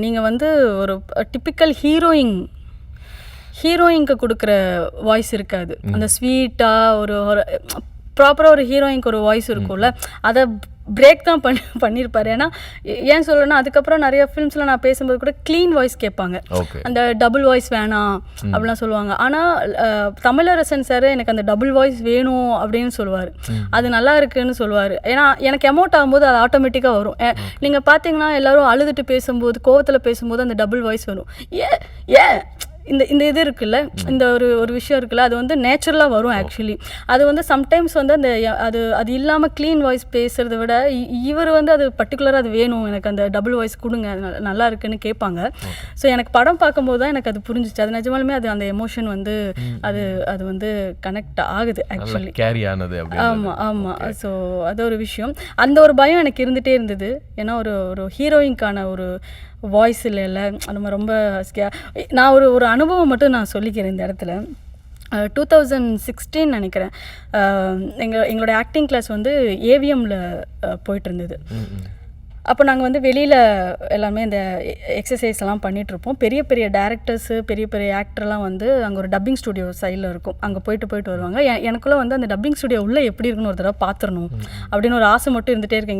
நீங்கள் வந்து ஒரு டிப்பிக்கல் ஹீரோயின்க்கு கொடுக்குற வாய்ஸ் இருக்காது. அந்த ஸ்வீட்டாக ஒரு ப்ராப்பராக ஒரு ஹீரோயின்க்கு ஒரு வாய்ஸ் இருக்கும்ல, அதை பிரேக் தான் பண்ணியிருப்பார். ஏன்னா ஏன் சொல்லணும்னா, அதுக்கப்புறம் நிறைய ஃபிலிம்ஸில் நான் பேசும்போது கூட க்ளீன் வாய்ஸ் கேட்பாங்க. அந்த டபுள் வாய்ஸ் வேணாம் அப்படிலாம் சொல்லுவாங்க. ஆனால் தமிழரசன் சார் எனக்கு அந்த டபுள் வாய்ஸ் வேணும் அப்படின்னு சொல்லுவார். அது நல்லா இருக்குன்னு சொல்லுவார். ஏன்னா எனக்கு எமோட் ஆகும்போது அது ஆட்டோமேட்டிக்காக வரும். நீங்கள் பார்த்தீங்கன்னா எல்லோரும் அழுதுட்டு பேசும்போது, கோவத்தில் பேசும்போது அந்த டபுள் வாய்ஸ் வரும். ஏன் இந்த இது இருக்குல்ல, இந்த ஒரு விஷயம் இருக்குல்ல, அது வந்து நேச்சுரலாக வரும். ஆக்சுவலி அது வந்து சம்டைம்ஸ் வந்து அந்த அது இல்லாமல் க்ளீன் வாய்ஸ் பேசுகிறத விட இவர் வந்து அது பர்டிகுலராக அது வேணும், எனக்கு அந்த டபுள் வாய்ஸ் கொடுங்க, நல்லா இருக்குன்னு கேட்பாங்க. ஸோ எனக்கு படம் பார்க்கும்போது தான் எனக்கு அது புரிஞ்சிச்சு. அது நிஜமாலுமே அது அந்த எமோஷன் வந்து அது வந்து கனெக்ட் ஆகுது ஆக்சுவலி, கேரி ஆனது. ஆமாம். ஸோ அது ஒரு விஷயம். அந்த ஒரு பயம் எனக்கு இருந்துகிட்டே இருந்தது. ஏன்னா ஒரு ஹீரோயின்கான ஒரு வாய்ஸ் இல்லை. நம்ம ரொம்ப நான் ஒரு அனுபவம் மட்டும் நான் சொல்லிக்கிறேன் இந்த இடத்துல. 2016 நினைக்கிறேன், எங்களோட ஆக்டிங் கிளாஸ் வந்து ஏவிஎம்மில் போயிட்டு இருந்தது. அப்போ நாங்கள் வந்து வெளியில் எல்லாமே இந்த எக்ஸசைஸ்லாம் பண்ணிகிட்ருப்போம். பெரிய பெரிய டேரக்டர்ஸு, பெரிய பெரிய ஆக்டர்லாம் வந்து அங்கே ஒரு டப்பிங் ஸ்டுடியோ சைடில் இருக்கும். அங்கே போயிட்டு வருவாங்க. எனக்குள்ளே வந்து அந்த டப்பிங் ஸ்டுடியோ உள்ளே எப்படி இருக்குன்னு ஒரு தடவை பார்த்துடணும் அப்படின்னு ஒரு ஆசை மட்டும் இருந்துகிட்டே இருக்கு.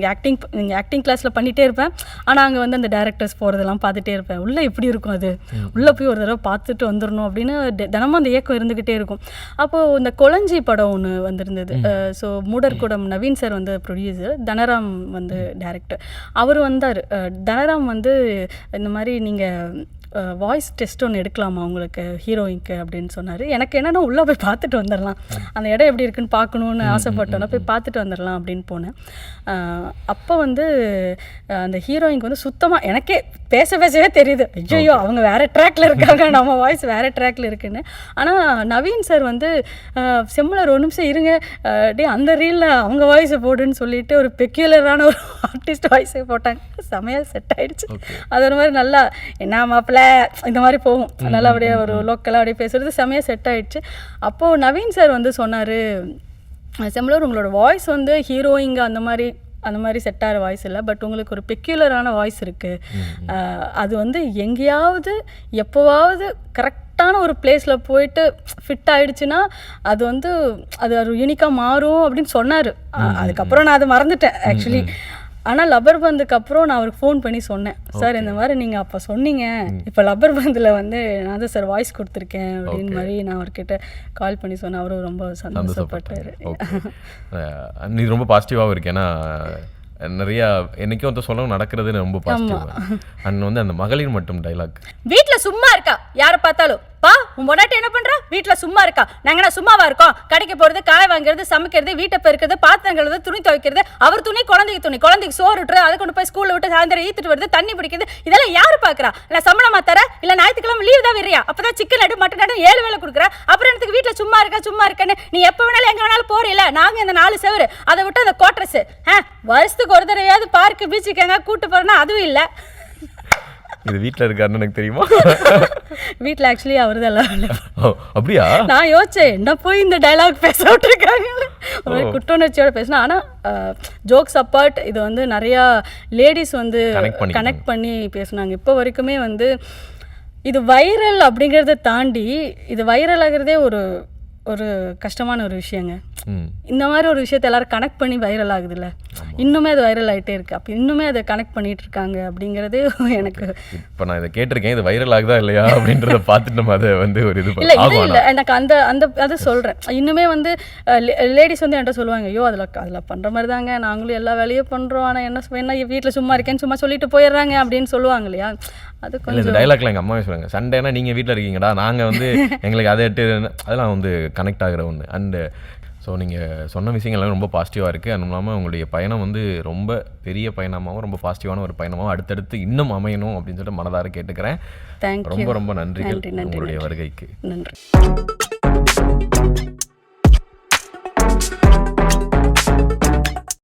இங்கே ஆக்டிங் கிளாஸில் பண்ணிகிட்டே இருப்பேன். ஆனால் அங்கே வந்து அந்த டேரக்டர்ஸ் போகிறதெல்லாம் பார்த்துட்டே இருப்பேன். உள்ளே எப்படி இருக்கும், அது உள்ளே போய் ஒரு தடவை பார்த்துட்டு வந்துடணும் அப்படின்னு தினமும் அந்த இயக்கம் இருந்துக்கிட்டே இருக்கும். அப்போது இந்த கொளஞ்சி படம் ஒன்று வந்திருந்தது. ஸோ மூடர்குடம் நவீன் சார் வந்து ப்ரொடியூசர், தனராம் வந்து டைரக்டர். அவர் வந்தார். தனராம் வந்து இந்த மாதிரி நீங்கள் வாய்ஸ் டெஸ்ட் ஒன்று எடுக்கலாமா உங்களுக்கு ஹீரோயின்க்கு அப்படின்னு சொன்னார். எனக்கு என்னென்னா உள்ளே போய் பார்த்துட்டு வந்துடலாம், அந்த இடம் எப்படி இருக்குன்னு பார்க்கணுன்னு ஆசைப்பட்டோன்னா போய் பார்த்துட்டு வந்துடலாம் அப்படின்னு போனேன். அப்போ வந்து அந்த ஹீரோயின்க்கு வந்து சுத்தமாக எனக்கே பேசவே தெரியுது, ஐயோ அவங்க வேறு ட்ராக்ல இருக்காங்க, நம்ம வாய்ஸ் வேறு ட்ராக்ல இருக்குன்னு. ஆனால் நவீன் சார் வந்து செம்மலர் ஒரு நிமிஷம் இருங்க, டே அந்த ரீலில் அவங்க வாய்ஸை போடுன்னு சொல்லிட்டு ஒரு பெக்யூலரான ஒரு ஆர்டிஸ்ட் வாய்ஸை போட்டாங்க. செமையாக செட் ஆகிடுச்சு. அது ஒரு மாதிரி நல்லா என்ன மாப்பிள்ள இந்த மாதிரி போகும், நல்லா அப்படியே ஒரு லோக்கலாக அப்படியே பேசுகிறது செமையாக செட் ஆகிடுச்சு. அப்போது நவீன் சார் வந்து சொன்னார், செம்மலர் உங்களோட வாய்ஸ் வந்து ஹீரோயிங்க அந்த மாதிரி அந்த மாதிரி செட் ஆகிற வாய்ஸ் இல்லை. பட் உங்களுக்கு ஒரு பெக்யூலரான வாய்ஸ் இருக்குது. அது வந்து எங்கேயாவது எப்போவாவது கரெக்டான ஒரு பிளேஸில் போயிட்டு ஃபிட் ஆகிடுச்சுன்னா அது வந்து அது ஒரு யூனிக்காக மாறும் அப்படின்னு சொன்னார். அதுக்கப்புறம் நான் அதை மறந்துட்டேன் ஆக்சுவலி. ஆனால் லப்பர் பந்துக்கு அப்புறம் நான் அவருக்கு ஃபோன் பண்ணி சொன்னேன், சார் இந்த மாதிரி நீங்கள் அப்போ சொன்னீங்க, இப்போ லப்பர் பந்தில் வந்து நான் தான் சார் வாய்ஸ் கொடுத்துருக்கேன் அப்படின்னு மாதிரி நான் அவர்கிட்ட கால் பண்ணி சொன்னேன். அவரும் ரொம்ப சந்தோஷப்பட்டார். நீ ரொம்ப பாசிட்டிவாகவும் இருக்கு. ஏன்னா நிறையா என்னைக்கும் வந்து சொல்லவும் நடக்கிறதுன்னு ரொம்ப பாசிட்டிவ். அண்ட் வந்து அந்த மகளிர் மட்டும் டைலாக், வீட்டில் சும்மா இருக்கா யாரை பார்த்தாலும் பா உன் பொண்டாட்டி என்ன பண்றா, வீட்டில் சும்மா இருக்கா, நாங்கள் என்ன சும்மாவா இருக்கோம், கடைக்கு போகிறது, காய வாங்குறது, சமைக்கிறது, வீட்டை பெருக்கிறது, பாத்திரம் கழுவுறது, துணி துவைக்கிறது, அவர் துணி குழந்தைக்கு சோறு விட்டுறது, அதை கொண்டு போய் ஸ்கூலில் விட்டு சாயந்தரம் ஈத்துட்டு வருது, தண்ணி பிடிக்கிறது, இதெல்லாம் யாரு பார்க்குறா? இல்லை சம்பளமா தர, இல்லை ஞாயிற்றுக்கிழமை லீவ் தான் விடுறியா, அப்பதான் சிக்கன் நடு மட்டன் நடு 7 வேளை கொடுக்குற, அப்புறம் எனக்கு வீட்டில் சும்மா இருக்கேன்னு நீ எப்போ வேணாலும் எங்கே வேணாலும் போறீல, நாங்கள் இந்த 4 செவரு அதை விட்டு அந்த கோட்ரஸ் வருஷத்துக்கு ஒரு தடவையாவது பார்க்கு பீச்சுக்கு எங்க கூட்டு போறேன்னா அதுவும் இல்லை. இது வீட்டில் இருக்காருன்னு எனக்கு தெரியுமா? வீட்டில் ஆக்சுவலி அவர் தான் எல்லாம். அப்படியா? நான் யோசிச்சேன் என்ன போய் இந்த டைலாக் பேச விட்டுருக்காங்க, ஒரு குற்றுணர்ச்சியோட பேசினா. ஆனால் ஜோக்ஸ் அப்பார்ட் இது வந்து நிறையா லேடிஸ் வந்து கனெக்ட் பண்ணி பேசுனாங்க. இப்போ வரைக்குமே வந்து இது வைரல் அப்படிங்கிறத தாண்டி இது வைரல் ஆகிறதே ஒரு கஷ்டமான ஒரு விஷயங்க. இந்த மாதிரி ஒரு விஷயத்தை எல்லாரும் கனெக்ட் பண்ணி வைரல் ஆகுதுல்ல, இன்னுமே அது வைரல் ஆகிட்டே இருக்கு. அப்போ இன்னுமே அதை கனெக்ட் பண்ணிட்டு இருக்காங்க அப்படிங்கிறது எனக்கு. இப்போ நான் இதை கேட்டிருக்கேன், இது வைரல் ஆகுதா இல்லையா அப்படின்றத பார்த்துட்டு நம்ம அதை வந்து ஒரு இது இல்லை எனக்கு அதை சொல்கிறேன். இன்னுமே வந்து லேடிஸ் வந்து என்கிட்ட சொல்லுவாங்க, ஐயோ அதில் பண்ணுற மாதிரி தாங்க நாங்களும் எல்லா வேலையும் பண்ணுறோம், ஆனால் என்ன வீட்டில் சும்மா இருக்கேன்னு சும்மா சொல்லிட்டு போயிடுறாங்க அப்படின்னு சொல்லுவாங்க இல்லையா. அது கொஞ்சம் இந்த டைலாக்ல எங்கள் அம்மாவே சொல்லுவாங்க, சண்டேனா நீங்கள் வீட்டில் இருக்கீங்கடா, நாங்கள் வந்து எங்களுக்கு அதை அதெல்லாம் வந்து கனெக்ட் ஆகிற ஒன்று. அண்டு ஸோ நீங்கள் சொன்ன விஷயங்கள்லாம் ரொம்ப பாசிட்டிவாக இருக்குது. அதுவும் இல்லாமல் உங்களுடைய பயணம் வந்து ரொம்ப பெரிய பயணமாகவும் ரொம்ப பாசிட்டிவான ஒரு பயணமாகவும் அடுத்தடுத்து இன்னும் அமையணும் அப்படின்னு சொல்லிட்டு மனதார கேட்டுக்கிறேன். ரொம்ப ரொம்ப நன்றிகள் உங்களுடைய வருகைக்கு. நன்றி.